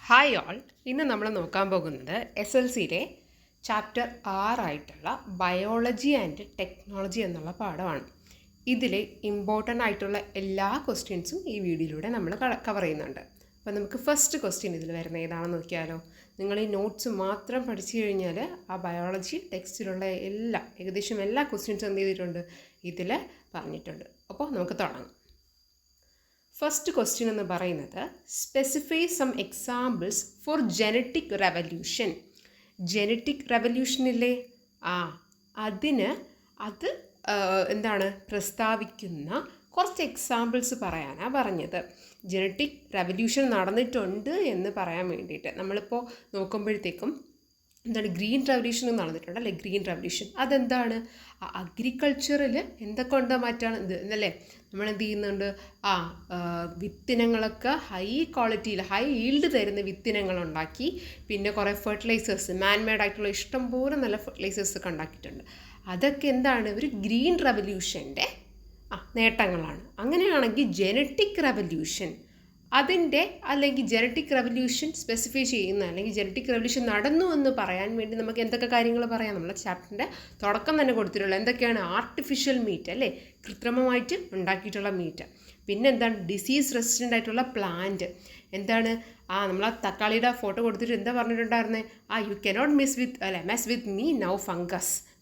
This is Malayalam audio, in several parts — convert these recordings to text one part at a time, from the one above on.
Hi all. ഇന്ന് നമ്മൾ നോക്കാൻ പോകുന്നത് SLCയിലെ ചാപ്റ്റർ 6 ബയോളജി ആൻഡ് ടെക്നോളജി എന്നുള്ള പാഠമാണ്. ഇതിൽ ഇമ്പോർട്ടൻ്റ് ആയിട്ടുള്ള എല്ലാ ക്വസ്റ്റ്യൻസും ഈ വീഡിയോയിലൂടെ നമ്മൾ കവർ ചെയ്യുന്നുണ്ട്. അപ്പോൾ നമുക്ക് ഫസ്റ്റ് ക്വസ്റ്റ്യൻ ഇതിൽ വരുന്ന ഏതാണെന്ന് നോക്കിയാലോ. നിങ്ങൾ ഈ നോട്ട്സ് മാത്രം പഠിച്ചു കഴിഞ്ഞാൽ ആ ബയോളജി ടെക്സ്റ്റിലുള്ള ഏകദേശം എല്ലാ ക്വസ്റ്റ്യൻസും എന്ത് ചെയ്തിട്ടുണ്ട്, ഇതിൽ പറഞ്ഞിട്ടുണ്ട്. അപ്പോൾ നമുക്ക് തുടങ്ങാം. ഫസ്റ്റ് ക്വസ്റ്റ്യൻ എന്ന് പറയുന്നത് specify some examples for genetic revolution. Genetic റെവല്യൂഷനില്ലേ, അത് എന്താണ് പ്രസ്താവിക്കുന്ന കുറച്ച് എക്സാമ്പിൾസ് പറയാനാണ് പറഞ്ഞത്. ജനറ്റിക് റെവല്യൂഷൻ നടന്നിട്ടുണ്ട് എന്ന് പറയാൻ വേണ്ടിയിട്ട് നമ്മളിപ്പോൾ നോക്കുമ്പോഴത്തേക്കും എന്താണ് ഗ്രീൻ റെവല്യൂഷൻ നടന്നിട്ടുണ്ട് അല്ലേ. ഗ്രീൻ റെവല്യൂഷൻ അതെന്താണ്, അഗ്രികൾച്ചറിൽ എന്തൊക്കെ ഉണ്ടോ മാറ്റാണ് ഇത് എന്നല്ലേ. നമ്മളെന്ത് ചെയ്യുന്നുണ്ട്, വിത്തിനങ്ങളൊക്കെ ഹൈ ക്വാളിറ്റിയിൽ ഹൈ ഈൽഡ് തരുന്ന വിത്തിനങ്ങളുണ്ടാക്കി, പിന്നെ കുറേ ഫെർട്ടിലൈസേഴ്സ് മാൻമെയ്ഡ് ആയിട്ടുള്ള ഇഷ്ടംപോലെ നല്ല ഫെർട്ടിലൈസേഴ്സ് ഒക്കെ ഉണ്ടാക്കിയിട്ടുണ്ട്. അതൊക്കെ എന്താണ് ഒരു ഗ്രീൻ റെവല്യൂഷൻ്റെ നേട്ടങ്ങളാണ്. അങ്ങനെയാണെങ്കിൽ ജനറ്റിക് റെവല്യൂഷൻ അതിൻ്റെ അല്ലെങ്കിൽ ജനറ്റിക് റെവല്യൂഷൻ സ്പെസിഫൈ ചെയ്യുന്ന അല്ലെങ്കിൽ ജനറ്റിക് റെവല്യൂഷൻ നടന്നു എന്ന് പറയാൻ വേണ്ടി നമുക്ക് എന്തൊക്കെ കാര്യങ്ങൾ പറയാം. നമ്മളെ ചാപ്റ്ററിൻ്റെ തുടക്കം തന്നെ കൊടുത്തിട്ടുള്ള എന്തൊക്കെയാണ്, ആർട്ടിഫിഷ്യൽ മീറ്റ് അല്ലേ, കൃത്രിമമായിട്ട് ഉണ്ടാക്കിയിട്ടുള്ള മീറ്റ്. പിന്നെ എന്താണ് ഡിസീസ് റെസിസ്റ്റൻ്റ് ആയിട്ടുള്ള പ്ലാന്റ്. എന്താണ് നമ്മൾ തക്കാളിയുടെ ഫോട്ടോ കൊടുത്തിട്ട് എന്താ പറഞ്ഞിട്ടുണ്ടായിരുന്നത്, you cannot mess with me now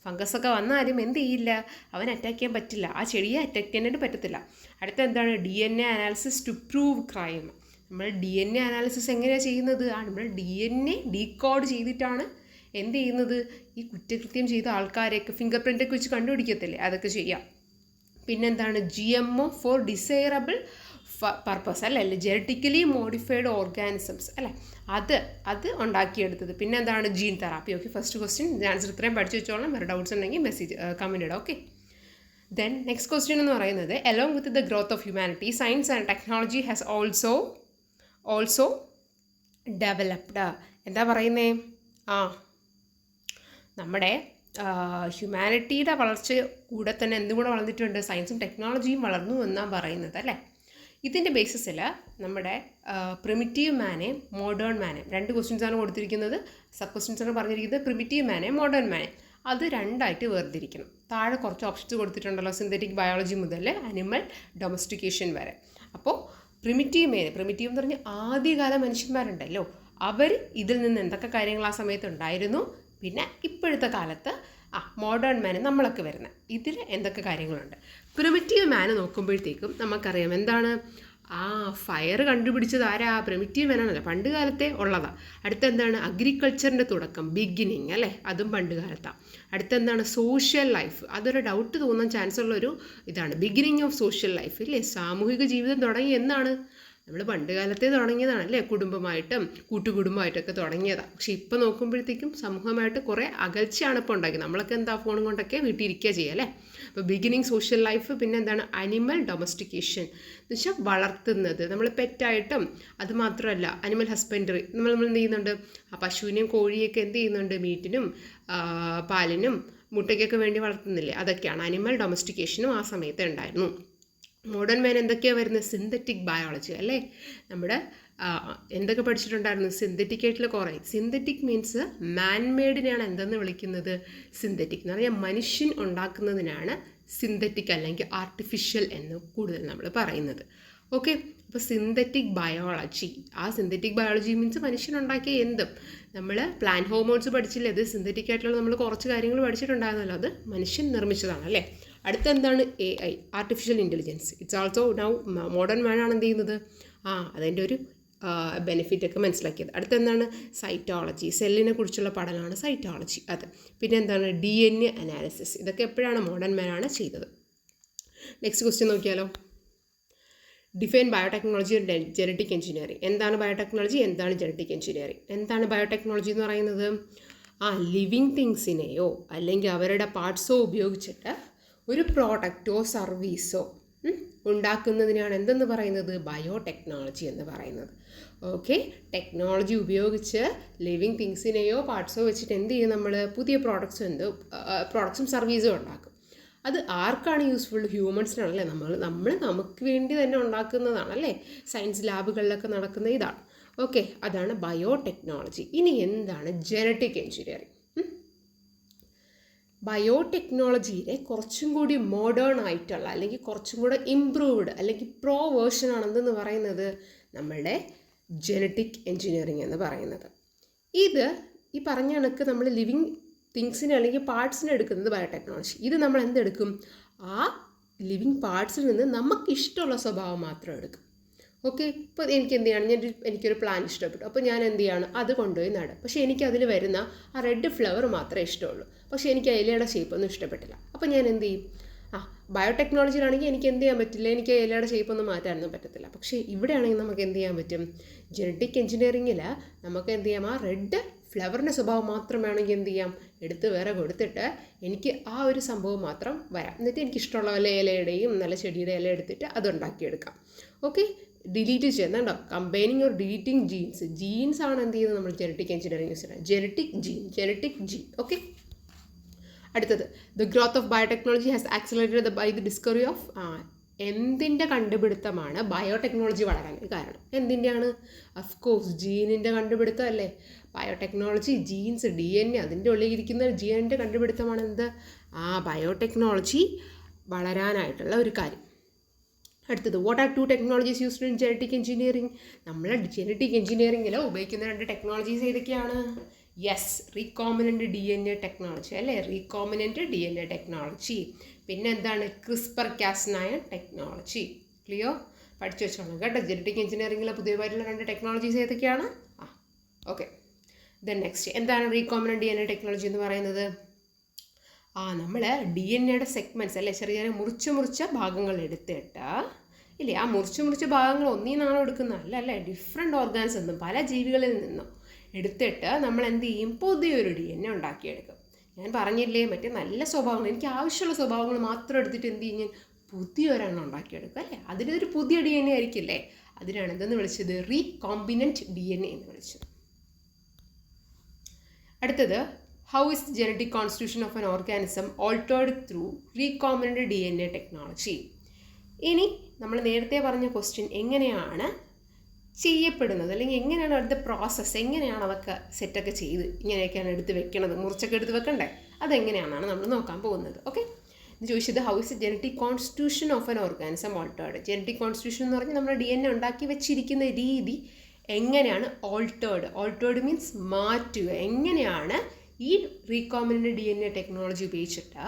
ഫംഗസൊക്കെ വന്നാലും എന്ത് ചെയ്യില്ല, അവൻ അറ്റാക്ക് ചെയ്യാൻ പറ്റില്ല, ആ ചെടിയെ അറ്റാക്ക് ചെയ്യാനായിട്ട് പറ്റത്തില്ല. അടുത്ത എന്താണ് DNA analysis to prove crime. നമ്മൾ DNA അനാലിസിസ് എങ്ങനെയാണ് ചെയ്യുന്നത്, നമ്മൾ DNA ഡീകോഡ് ചെയ്തിട്ടാണ് എന്ത് ചെയ്യുന്നത്, ഈ കുറ്റകൃത്യം ചെയ്ത ആൾക്കാരെയൊക്കെ ഫിംഗർ പ്രിൻ്റൊക്കെ വെച്ച് കണ്ടുപിടിക്കത്തില്ലേ, അതൊക്കെ ചെയ്യാം. പിന്നെന്താണ് GMO ഫോർ ഡിസൈറബിൾ പർപ്പസ് അല്ലേ, ജനറ്റിക്കലി മോഡിഫൈഡ് ഓർഗാനിസംസ് അല്ലേ, അത് ഉണ്ടാക്കിയെടുത്തത്. പിന്നെ എന്താണ് gene therapy. Okay, first question answer ഇത്രയും പഠിച്ചു വെച്ചോളാം. വേറെ ഡൗട്ട്സ് ഉണ്ടെങ്കിൽ കമൻറ്റ് ഇടാം. ഓക്കെ, ദെൻ നെക്സ്റ്റ് ക്വസ്റ്റ്യൻ എന്ന് പറയുന്നത് along with the growth of humanity science and technology has also developed. എന്താ പറയുന്നേ, നമ്മുടെ ഹ്യൂമാനിറ്റിയുടെ വളർച്ച കൂടെ തന്നെ എന്തും കൂടെ വളർന്നിട്ടുണ്ട്, സയൻസും ടെക്നോളജിയും വളർന്നു എന്നാണ് പറയുന്നത് അല്ലേ. ഇതിൻ്റെ ബേസിസിൽ നമ്മുടെ പ്രിമിറ്റീവ് മാനെ മോഡേൺ മാനെ രണ്ട് ക്വസ്റ്റ്യൻസാണ് കൊടുത്തിരിക്കുന്നത്. സബ് ക്വസ്റ്റ്യൻസാണ് പറഞ്ഞിരിക്കുന്നത് പ്രിമിറ്റീവ് മാനെ മോഡേൺ മാനെ. അത് രണ്ടായിട്ട് വേർതിരിക്കണം. താഴെ കുറച്ച് ഓപ്ഷൻസ് കൊടുത്തിട്ടുണ്ടല്ലോ, സിന്തറ്റിക് ബയോളജി മുതൽ അനിമൽ ഡൊമസ്റ്റിക്കേഷൻ വരെ. അപ്പോൾ പ്രിമിറ്റീവ് എന്ന് പറഞ്ഞാൽ ആദ്യകാല മനുഷ്യന്മാരുണ്ടല്ലോ, അവർ ഇതിൽ നിന്ന് എന്തൊക്കെ കാര്യങ്ങൾ ആ സമയത്ത് ഉണ്ടായിരുന്നു, പിന്നെ ഇപ്പോഴത്തെ കാലത്ത് മോഡേൺ മാന് നമ്മളൊക്കെ വരുന്നത്, ഇതിൽ എന്തൊക്കെ കാര്യങ്ങളുണ്ട്. പ്രിമിറ്റീവ് മാന് നോക്കുമ്പോഴത്തേക്കും നമുക്കറിയാം എന്താണ്, ഫയർ കണ്ടുപിടിച്ചത് ആരാ, പ്രിമിറ്റീവ് മാനാണല്ലോ, പണ്ട് കാലത്തെ ഉള്ളതാണ്. അടുത്തെന്താണ് അഗ്രികൾച്ചറിൻ്റെ തുടക്കം, ബിഗിനിങ് അല്ലേ, അതും പണ്ട് കാലത്താണ്. അടുത്തെന്താണ് സോഷ്യൽ ലൈഫ്, അതൊരു ഡൗട്ട് തോന്നാൻ ചാൻസ് ഉള്ളൊരു ഇതാണ്, ബിഗിനിങ് ഓഫ് സോഷ്യൽ ലൈഫ് ഇല്ലേ. സാമൂഹിക ജീവിതം തുടങ്ങി എന്നാണ്, നമ്മൾ പണ്ട് കാലത്തെ തുടങ്ങിയതാണ് അല്ലേ, കുടുംബമായിട്ടും കൂട്ടുകുടുംബമായിട്ടൊക്കെ തുടങ്ങിയതാണ്. പക്ഷേ ഇപ്പോൾ നോക്കുമ്പോഴത്തേക്കും സമൂഹമായിട്ട് കുറേ അകൽച്ചയാണ് ഇപ്പോൾ ഉണ്ടാക്കിയത്. നമ്മളൊക്കെ എന്താ ഫോണും കൊണ്ടൊക്കെ വീട്ടിലിരിക്കുക ചെയ്യുക അല്ലേ. അപ്പോൾ ബിഗിനിങ് സോഷ്യൽ ലൈഫ്. പിന്നെ എന്താണ് അനിമൽ ഡൊമസ്റ്റിക്കേഷൻ എന്ന് വെച്ചാൽ വളർത്തുന്നത്, നമ്മൾ പെറ്റായിട്ടും അത് മാത്രമല്ല അനിമൽ ഹസ്ബൻഡറി, നമ്മൾ എന്ത് ചെയ്യുന്നുണ്ട്, പശുവിനെയും കോഴിയൊക്കെ എന്ത് ചെയ്യുന്നുണ്ട്, മീറ്റിനും പാലിനും മുട്ടയ്ക്കൊക്കെ വേണ്ടി വളർത്തുന്നില്ലേ, അതൊക്കെയാണ് അനിമൽ ഡൊമസ്റ്റിക്കേഷനും ആ സമയത്ത് ഉണ്ടായിരുന്നു. മോഡേൺ മാൻ എന്തൊക്കെയാണ് വരുന്നത്, സിന്തറ്റിക് ബയോളജി അല്ലേ. നമ്മുടെ എന്തൊക്കെ പഠിച്ചിട്ടുണ്ടായിരുന്നു, സിന്തറ്റിക് ആയിട്ടുള്ള കുറേ. സിന്തറ്റിക് മീൻസ് മാൻമെയ്ഡിനെയാണ് എന്തെന്ന് വിളിക്കുന്നത്, സിന്തറ്റിക് എന്ന് പറഞ്ഞാൽ മനുഷ്യൻ ഉണ്ടാക്കുന്നതിനാണ് സിന്തറ്റിക് അല്ലെങ്കിൽ ആർട്ടിഫിഷ്യൽ എന്ന് കൂടുതൽ നമ്മൾ പറയുന്നത്. ഓക്കെ, അപ്പോൾ synthetic biology, synthetic biology means മനുഷ്യനുണ്ടാക്കിയ എന്തും. നമ്മൾ പ്ലാന്റ് ഹോർമോൺസ് പഠിച്ചില്ലേ, അത് സിന്തറ്റിക് ആയിട്ടുള്ള നമ്മൾ കുറച്ച് കാര്യങ്ങൾ പഠിച്ചിട്ടുണ്ടായിരുന്നല്ലോ, അത് മനുഷ്യൻ നിർമ്മിച്ചതാണ് അല്ലേ. അടുത്തെന്താണ് AI artificial intelligence. It's also now modern മാനാണ് എന്ത് ചെയ്യുന്നത്, അതിൻ്റെ ഒരു ബെനിഫിറ്റൊക്കെ മനസ്സിലാക്കിയത്. അടുത്തെന്താണ് സൈറ്റോളജി, സെല്ലിനെ കുറിച്ചുള്ള പഠനമാണ് സൈറ്റോളജി അത്. പിന്നെ എന്താണ് DNA അനാലിസിസ്, ഇതൊക്കെ എപ്പോഴാണ് മോഡേൺ മാനാണ് ചെയ്തത്. നെക്സ്റ്റ് ക്വസ്റ്റ്യൻ നോക്കിയാലോ. Define biotechnology and genetic engineering. എന്താണ് ബയോടെക്നോളജി, എന്താണ് ജനറ്റിക് എഞ്ചിനീയറിംഗ്. എന്താണ് ബയോടെക്നോളജി എന്ന് പറയുന്നത്, ലിവിങ് തിങ്സിനെയോ അല്ലെങ്കിൽ അവരുടെ പാർട്സോ ഉപയോഗിച്ചിട്ട് ഒരു പ്രോഡക്റ്റോ സർവീസോ ഉണ്ടാക്കുന്നതിനാണ് എന്തെന്ന് പറയുന്നത്, ബയോടെക്നോളജി എന്ന് പറയുന്നത്. ഓക്കെ, ടെക്നോളജി ഉപയോഗിച്ച് ലിവിങ് തിങ്സിനെയോ പാർട്സോ വെച്ചിട്ട് എന്ത് ചെയ്യും, നമ്മൾ പുതിയ പ്രോഡക്ട്സും സർവീസും ഉണ്ടാക്കും. അത് ആർക്കാണ് യൂസ്ഫുൾ, ഹ്യൂമൻസിനാണല്ലേ. നമ്മൾ നമുക്ക് വേണ്ടി തന്നെ ഉണ്ടാക്കുന്നതാണല്ലേ, സയൻസ് ലാബുകളിലൊക്കെ നടക്കുന്ന ഇതാണ്. ഓക്കെ, അതാണ് ബയോടെക്നോളജി. ഇനി എന്താണ് ജനറ്റിക് എഞ്ചിനീയറിംഗ്? ബയോടെക്നോളജിയിലെ കുറച്ചും കൂടി മോഡേൺ ആയിട്ടുള്ള അല്ലെങ്കിൽ കുറച്ചും കൂടെ ഇംപ്രൂവ്ഡ് അല്ലെങ്കിൽ പ്രോ വേർഷൻ ആണെന്ന് പറയുന്നത് നമ്മളുടെ ജനറ്റിക് എഞ്ചിനീയറിംഗ് എന്ന് പറയുന്നത്. ഇത് ഈ പറഞ്ഞ കണക്ക് നമ്മൾ ലിവിങ് തിങ്സിനെ അല്ലെങ്കിൽ പാർട്സിനെ എടുക്കുന്നത് ബയോടെക്നോളജി. ഇത് നമ്മൾ എന്തെടുക്കും? ആ ലിവിങ് പാർട്സിൽ നിന്ന് നമുക്ക് ഇഷ്ടമുള്ള സ്വഭാവം മാത്രം എടുക്കും. ഓക്കെ, ഇപ്പോൾ എനിക്ക് എന്ത് ചെയ്യണം, എനിക്കൊരു പ്ലാന്റ് ഇഷ്ടപ്പെട്ടു, അപ്പോൾ ഞാൻ എന്ത് ചെയ്യാണ്, അത് കൊണ്ടുപോയി നടും. പക്ഷേ എനിക്കതിൽ വരുന്ന ആ റെഡ് ഫ്ലവർ മാത്രമേ ഇഷ്ടമുള്ളൂ, പക്ഷേ എനിക്ക് ഇലയുടെ ഷേപ്പൊന്നും ഇഷ്ടപ്പെട്ടില്ല. അപ്പോൾ ഞാൻ എന്ത് ചെയ്യും? ബയോടെക്നോളജിയിലാണെങ്കിൽ എനിക്ക് എന്ത് ചെയ്യാൻ പറ്റില്ല, എനിക്ക് ഇലയുടെ ഷേപ്പൊന്നും മാറ്റാനൊന്നും പറ്റത്തില്ല. പക്ഷേ ഇവിടെയാണെങ്കിൽ നമുക്ക് എന്ത് ചെയ്യാൻ പറ്റും? ജനറ്റിക് എഞ്ചിനീയറിങ്ങിൽ നമുക്ക് എന്ത് ചെയ്യാം, ആ റെഡ് ഫ്ലവറിൻ്റെ സ്വഭാവം മാത്രം വേണമെങ്കിൽ എന്ത് ചെയ്യാം, എടുത്ത് വേറെ കൊടുത്തിട്ട് എനിക്ക് ആ ഒരു സംഭവം മാത്രം വരാം. എന്നിട്ട് എനിക്കിഷ്ടമുള്ള വല്ല ഇലയുടെയും നല്ല ചെടിയുടെ ഇല എടുത്തിട്ട് അതുണ്ടാക്കിയെടുക്കാം. ഓക്കെ, ഡിലീറ്റ് ചെയ്യുന്നുണ്ടോ? കമ്പൈനിങ് ഓർ ഡിലീറ്റിംഗ് ജീൻസ് ആണ് എന്ത് ചെയ്യുന്നത് നമ്മൾ ജനറ്റിക് എഞ്ചിനീയറിംഗ് യൂസ് ചെയ്യുന്നത്. Genetic gene. ഓക്കെ, അടുത്തത് the growth of biotechnology has accelerated by the discovery of എന്തിൻ്റെ കണ്ടുപിടുത്തമാണ് ബയോടെക്നോളജി വളരാൻ കാരണം? എന്തിൻ്റെയാണ്? അഫ്കോഴ്സ് ജീനിൻ്റെ കണ്ടുപിടുത്തം അല്ലേ. ബയോടെക്നോളജി, ജീൻസ്, DNA, അതിൻ്റെ ഉള്ളിലിരിക്കുന്ന ജീനിൻ്റെ കണ്ടുപിടുത്തമാണ് എന്ത്? ബയോടെക്നോളജി വളരാനായിട്ടുള്ള ഒരു കാര്യം. അടുത്തത് what are 2 technologies used in genetic engineering? നമ്മൾ ജനറ്റിക് എഞ്ചിനീയറിംഗിൽ ഉപയോഗിക്കുന്ന 2 ടെക്നോളജീസ് ഏതൊക്കെയാണ്? യെസ്, റീകോമിനൻ്റ് DNA ടെക്നോളജി അല്ലേ, റീകോമിനൻ്റ് DNA ടെക്നോളജി. പിന്നെ എന്താണ്? ക്രിസ്പർ-കാസ്9 ടെക്നോളജി. ക്ലിയർ? പഠിച്ചു വെച്ചോളാം കേട്ടോ. ജനറ്റിക് എഞ്ചിനീയറിംഗിലെ പുതിയതായിട്ടുള്ള 2 ടെക്നോളജീസ് ഏതൊക്കെയാണ്? ഓക്കെ, ദെൻ നെക്സ്റ്റ് എന്താണ് റീകോമിനൻ്റ് DNA ടെക്നോളജി എന്ന് പറയുന്നത്? നമ്മൾ DNA സെഗ്മെൻറ്റ്സ് അല്ലേ, ചെറിയ ചെറിയ മുറിച്ച ഭാഗങ്ങൾ എടുത്തിട്ട് ഇല്ലേ, ആ മുറിച്ച ഭാഗങ്ങൾ ഒന്നിനാണോ എടുക്കുന്നത്? അല്ലേ, ഡിഫറെൻറ്റ് ഓർഗാൻസ് നിന്നും പല ജീവികളിൽ നിന്നും എടുത്തിട്ട് നമ്മൾ എന്ത് ചെയ്യും? പുതിയൊരു DNA ഉണ്ടാക്കിയെടുക്കും. ഞാൻ പറഞ്ഞില്ലേ, മറ്റേ നല്ല സ്വഭാവങ്ങൾ, എനിക്ക് ആവശ്യമുള്ള സ്വഭാവങ്ങൾ മാത്രം എടുത്തിട്ട് എന്ത് ചെയ്യും? ഞാൻ പുതിയൊരെണ്ണം ഉണ്ടാക്കിയെടുക്കും അല്ലേ. അതിനൊരു പുതിയ DNA ആയിരിക്കില്ലേ. അതിനാണ് എന്തെന്ന് വിളിച്ചത്? റീകോമ്പിനൻ്റ് DNA എന്ന് വിളിച്ചത്. അടുത്തത് how is the genetic constitution of an organism altered through recombinant DNA technology? ഇനി നമ്മൾ നേരത്തെ പറഞ്ഞ ക്വസ്റ്റ്യൻ എങ്ങനെയാണ് ചെയ്യപ്പെടുന്നത്, അല്ലെങ്കിൽ എങ്ങനെയാണ് അടുത്ത പ്രോസസ്സ്, എങ്ങനെയാണ് അതൊക്കെ സെറ്റൊക്കെ ചെയ്ത് ഇങ്ങനെയൊക്കെയാണ് എടുത്ത് വെക്കണത്, മുറിച്ചൊക്കെ എടുത്ത് വെക്കണ്ടേ, അതെങ്ങനെയാണെന്നാണ് നമ്മൾ നോക്കാൻ പോകുന്നത്. ഓക്കെ, ഇത് ചോദിച്ചത് how is genetic constitution of an organism altered. Genetic constitution എന്ന് പറഞ്ഞാൽ നമ്മുടെ DNA ഉണ്ടാക്കി വെച്ചിരിക്കുന്ന രീതി എങ്ങനെയാണ് ഓൾട്ടേർഡ് മീൻസ് മാറ്റുക. എങ്ങനെയാണ് ഈ റീകോമിനൻ്റ് DNA ടെക്നോളജി ഉപയോഗിച്ചിട്ട്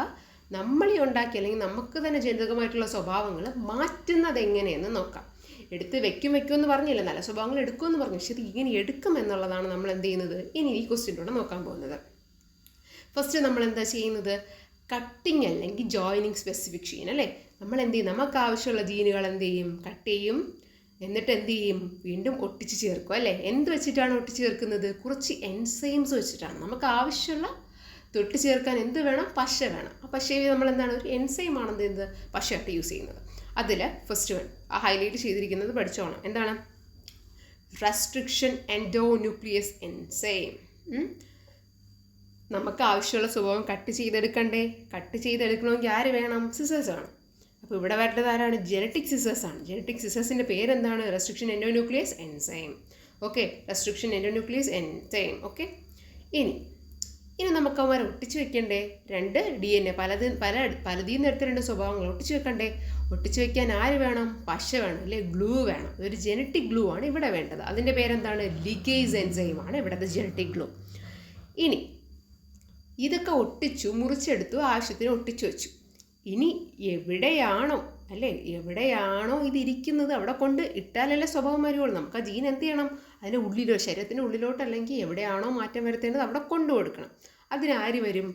നമ്മൾ ഈ ഉണ്ടാക്കി അല്ലെങ്കിൽ നമുക്ക് തന്നെ ജനിതകമായിട്ടുള്ള സ്വഭാവങ്ങൾ മാറ്റുന്നത് എങ്ങനെയെന്ന് നോക്കാം. എടുത്ത് വെക്കുമെന്ന് പറഞ്ഞില്ല, നല്ല സ്വഭാവങ്ങൾ എടുക്കുമെന്ന് പറഞ്ഞു, പക്ഷേ ഇത് ഇങ്ങനെ എടുക്കും എന്നുള്ളതാണ് നമ്മൾ എന്ത് ചെയ്യുന്നത് ഇനി ഈ ക്വസ്റ്റ്യനിലൂടെ നോക്കാൻ പോകുന്നത്. ഫസ്റ്റ് നമ്മൾ എന്താ ചെയ്യുന്നത്? കട്ടിങ് അല്ലെങ്കിൽ ജോയിനിങ് സ്പെസിഫിക് ജീൻ അല്ലേ. നമ്മൾ എന്ത് ചെയ്യും? നമുക്ക് ആവശ്യമുള്ള ജീനുകൾ എന്ത് ചെയ്യും? കട്ട് ചെയ്യും. എന്നിട്ട് എന്ത് ചെയ്യും? വീണ്ടും ഒട്ടിച്ച് ചേർക്കും അല്ലേ. എന്ത് വെച്ചിട്ടാണ് ഒട്ടിച്ച് ചേർക്കുന്നത്? കുറച്ച് എൻസൈംസ് വെച്ചിട്ടാണ്. നമുക്ക് ആവശ്യമുള്ള തൊട്ട് ചേർക്കാൻ എന്ത് വേണം? പശ വേണം. ആ പശയിൽ നമ്മൾ എന്താണ്? ഒരു എൻസൈമാണെന്ത് എന്ത് പശയായിട്ട് യൂസ് ചെയ്യുന്നത്. അതിൽ ഫസ്റ്റ് വൺ ആ ഹൈലൈറ്റ് ചെയ്തിരിക്കുന്നത് പഠിച്ചോണം. എന്താണ്? Restriction endonuclease enzyme. നമുക്ക് ആവശ്യമുള്ള സ്വഭാവം കട്ട് ചെയ്തെടുക്കണ്ടേ? കട്ട് ചെയ്തെടുക്കണമെങ്കിൽ ആര് വേണം? സിസേഴ്സ് വേണം. അപ്പോൾ ഇവിടെ വരേണ്ടത് ആരാണ്? ജനറ്റിക് സിസേഴ്സാണ്. ജനറ്റിക് സിസേഴ്സിൻ്റെ പേരെന്താണ്? Restriction endonuclease enzyme. Okay, restriction endonuclease enzyme. Okay, ഇനി നമുക്ക് അവന്മാരെ ഒട്ടിച്ച് വെക്കണ്ടേ? 2 DNA പലതിൽ നിന്ന് എടുത്ത 2 സ്വഭാവങ്ങൾ ഒട്ടിച്ച് വെക്കണ്ടേ? ഒട്ടിച്ച് വെക്കാൻ ആര് വേണം? പശ വേണം അല്ലേ, ഗ്ലൂ വേണം. ഒരു ജനറ്റിക് ഗ്ലൂ ആണ് ഇവിടെ വേണ്ടത്. അതിൻ്റെ പേരെന്താണ്? ലിഗേസ് എൻസൈം ആണ് ഇവിടുത്തെ ജനറ്റിക് ഗ്ലൂ. ഇനി ഇതൊക്കെ ഒട്ടിച്ചു, മുറിച്ചെടുത്തു, ആവശ്യത്തിന് ഒട്ടിച്ചു വെച്ചു. ഇനി എവിടെയാണോ ഇതിരിക്കുന്നത് അവിടെ കൊണ്ട് ഇട്ടാലല്ലേ സ്വഭാവം വരുവുള്ളൂ. നമുക്ക് ആ ജീൻ എന്ത് ചെയ്യണം? അതിൻ്റെ ഉള്ളിലോ ശരീരത്തിൻ്റെ ഉള്ളിലോട്ട് അല്ലെങ്കിൽ എവിടെയാണോ മാറ്റം വരുത്തേണ്ടത് അവിടെ കൊണ്ടു കൊടുക്കണം. അതിനാര് വരും?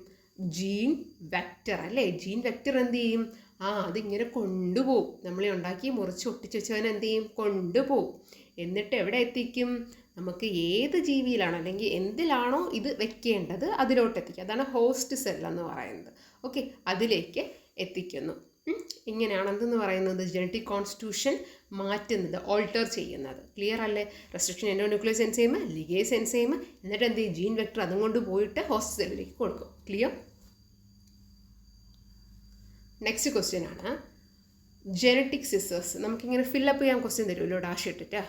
ജീൻ വെക്റ്റർ അല്ലേ. ജീൻ വെക്റ്റർ എന്ത് ചെയ്യും? അതിങ്ങനെ കൊണ്ടുപോകും. നമ്മളെ ഉണ്ടാക്കി മുറിച്ച് ഒട്ടിച്ച് വെച്ചവനെ എന്ത് ചെയ്യും? കൊണ്ടുപോകും. എന്നിട്ട് എവിടെ എത്തിക്കും? നമുക്ക് ഏത് ജീവിയിലാണോ അല്ലെങ്കിൽ എന്തിലാണോ ഇത് വെക്കേണ്ടത് അതിലോട്ട് എത്തിക്കും. അതാണ് ഹോസ്റ്റ് സെൽ എന്ന് പറയുന്നത്. ഓക്കെ, അതിലേക്ക് എത്തിക്കുന്നു. ഇങ്ങനെയാണ് എന്തെന്ന് പറയുന്നത്? ജനറ്റിക് കോൺസ്റ്റിറ്റ്യൂഷൻ മാറ്റുന്നത്, ഓൾട്ടർ ചെയ്യുന്നത്. ക്ലിയർ അല്ലേ? Restriction endonuclease enzyme, ligase enzyme, എന്നിട്ട് എന്ത് ചെയ്യും? ജീൻ വെക്ടർ അതും കൊണ്ട് പോയിട്ട് ഹോസ്റ്റ് സെല്ലിലേക്ക് കൊടുക്കും. ക്ലിയർ? നെക്സ്റ്റ് ക്വസ്റ്റ്യൻ ആണ് ജനറ്റിക് സിസേഴ്സ്. നമുക്കിങ്ങനെ ഫില്ലപ്പ് ചെയ്യാൻ ക്വസ്റ്റ്യൻ തരുമല്ലോ ഡാഷ് ഇട്ടിട്ട്.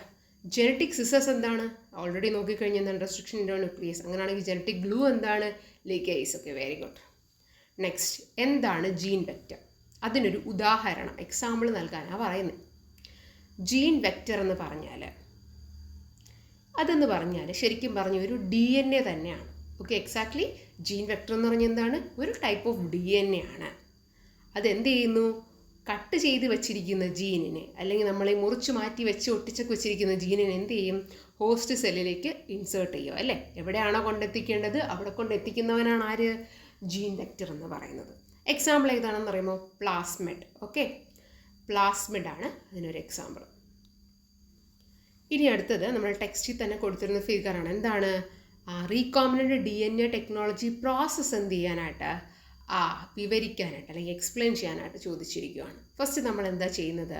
ജനറ്റിക് സിസേഴ്സ് എന്താണ്? ഓൾറെഡി നോക്കിക്കഴിഞ്ഞാൽ എന്താണ്? Restriction in nucleus. അങ്ങനെയാണെങ്കിൽ ജനറ്റിക് ഗ്ലൂ എന്താണ്? Ligase. Okay, very good. Next, എന്താണ് ജീൻ വെക്റ്റർ? അതിനൊരു ഉദാഹരണം എക്സാമ്പിൾ നൽകാനാണ് പറയുന്നത്. ജീൻ വെക്റ്റർ എന്ന് പറഞ്ഞാൽ ശരിക്കും പറഞ്ഞ ഒരു DNA തന്നെയാണ്. ഓക്കെ, എക്സാക്ട്ലി ജീൻ വെക്റ്റർ എന്ന് പറഞ്ഞാൽ എന്താണ്? ഒരു ടൈപ്പ് ഓഫ് DNA ആണ്. അതെന്ത് ചെയ്യുന്നു? കട്ട് ചെയ്ത് വെച്ചിരിക്കുന്ന ജീനിനെ, അല്ലെങ്കിൽ നമ്മളെ മുറിച്ച് മാറ്റി ഒട്ടിച്ചൊക്കെ വെച്ചിരിക്കുന്ന ജീനിനെ എന്ത് ചെയ്യും? ഹോസ്റ്റ് സെല്ലിലേക്ക് ഇൻസേർട്ട് ചെയ്യുക, അല്ലേ? എവിടെയാണോ കൊണ്ടെത്തിക്കേണ്ടത് അവിടെ കൊണ്ടെത്തിക്കുന്നവനാണ് ആര്? ജീൻ വെക്റ്റർ എന്ന് പറയുന്നത്. എക്സാമ്പിൾ ഏതാണെന്ന് പറയുമ്പോൾ പ്ലാസ്മിഡ്. ഓക്കെ, പ്ലാസ്മിഡാണ് അതിനൊരു എക്സാമ്പിൾ. ഇനി അടുത്തത് നമ്മൾ ടെക്സ്റ്റിൽ തന്നെ കൊടുത്തിരുന്ന ഫിഗറാണ്. എന്താണ്? റീകോംബിനൻ്റ് DNA ടെക്നോളജി പ്രോസസ്സ് എന്ത് ചെയ്യാനായിട്ട്? വിവരിക്കാനായിട്ട് അല്ലെങ്കിൽ എക്സ്പ്ലെയിൻ ചെയ്യാനായിട്ട് ചോദിച്ചിരിക്കുകയാണ്. ഫസ്റ്റ് നമ്മൾ എന്താ ചെയ്യുന്നത്?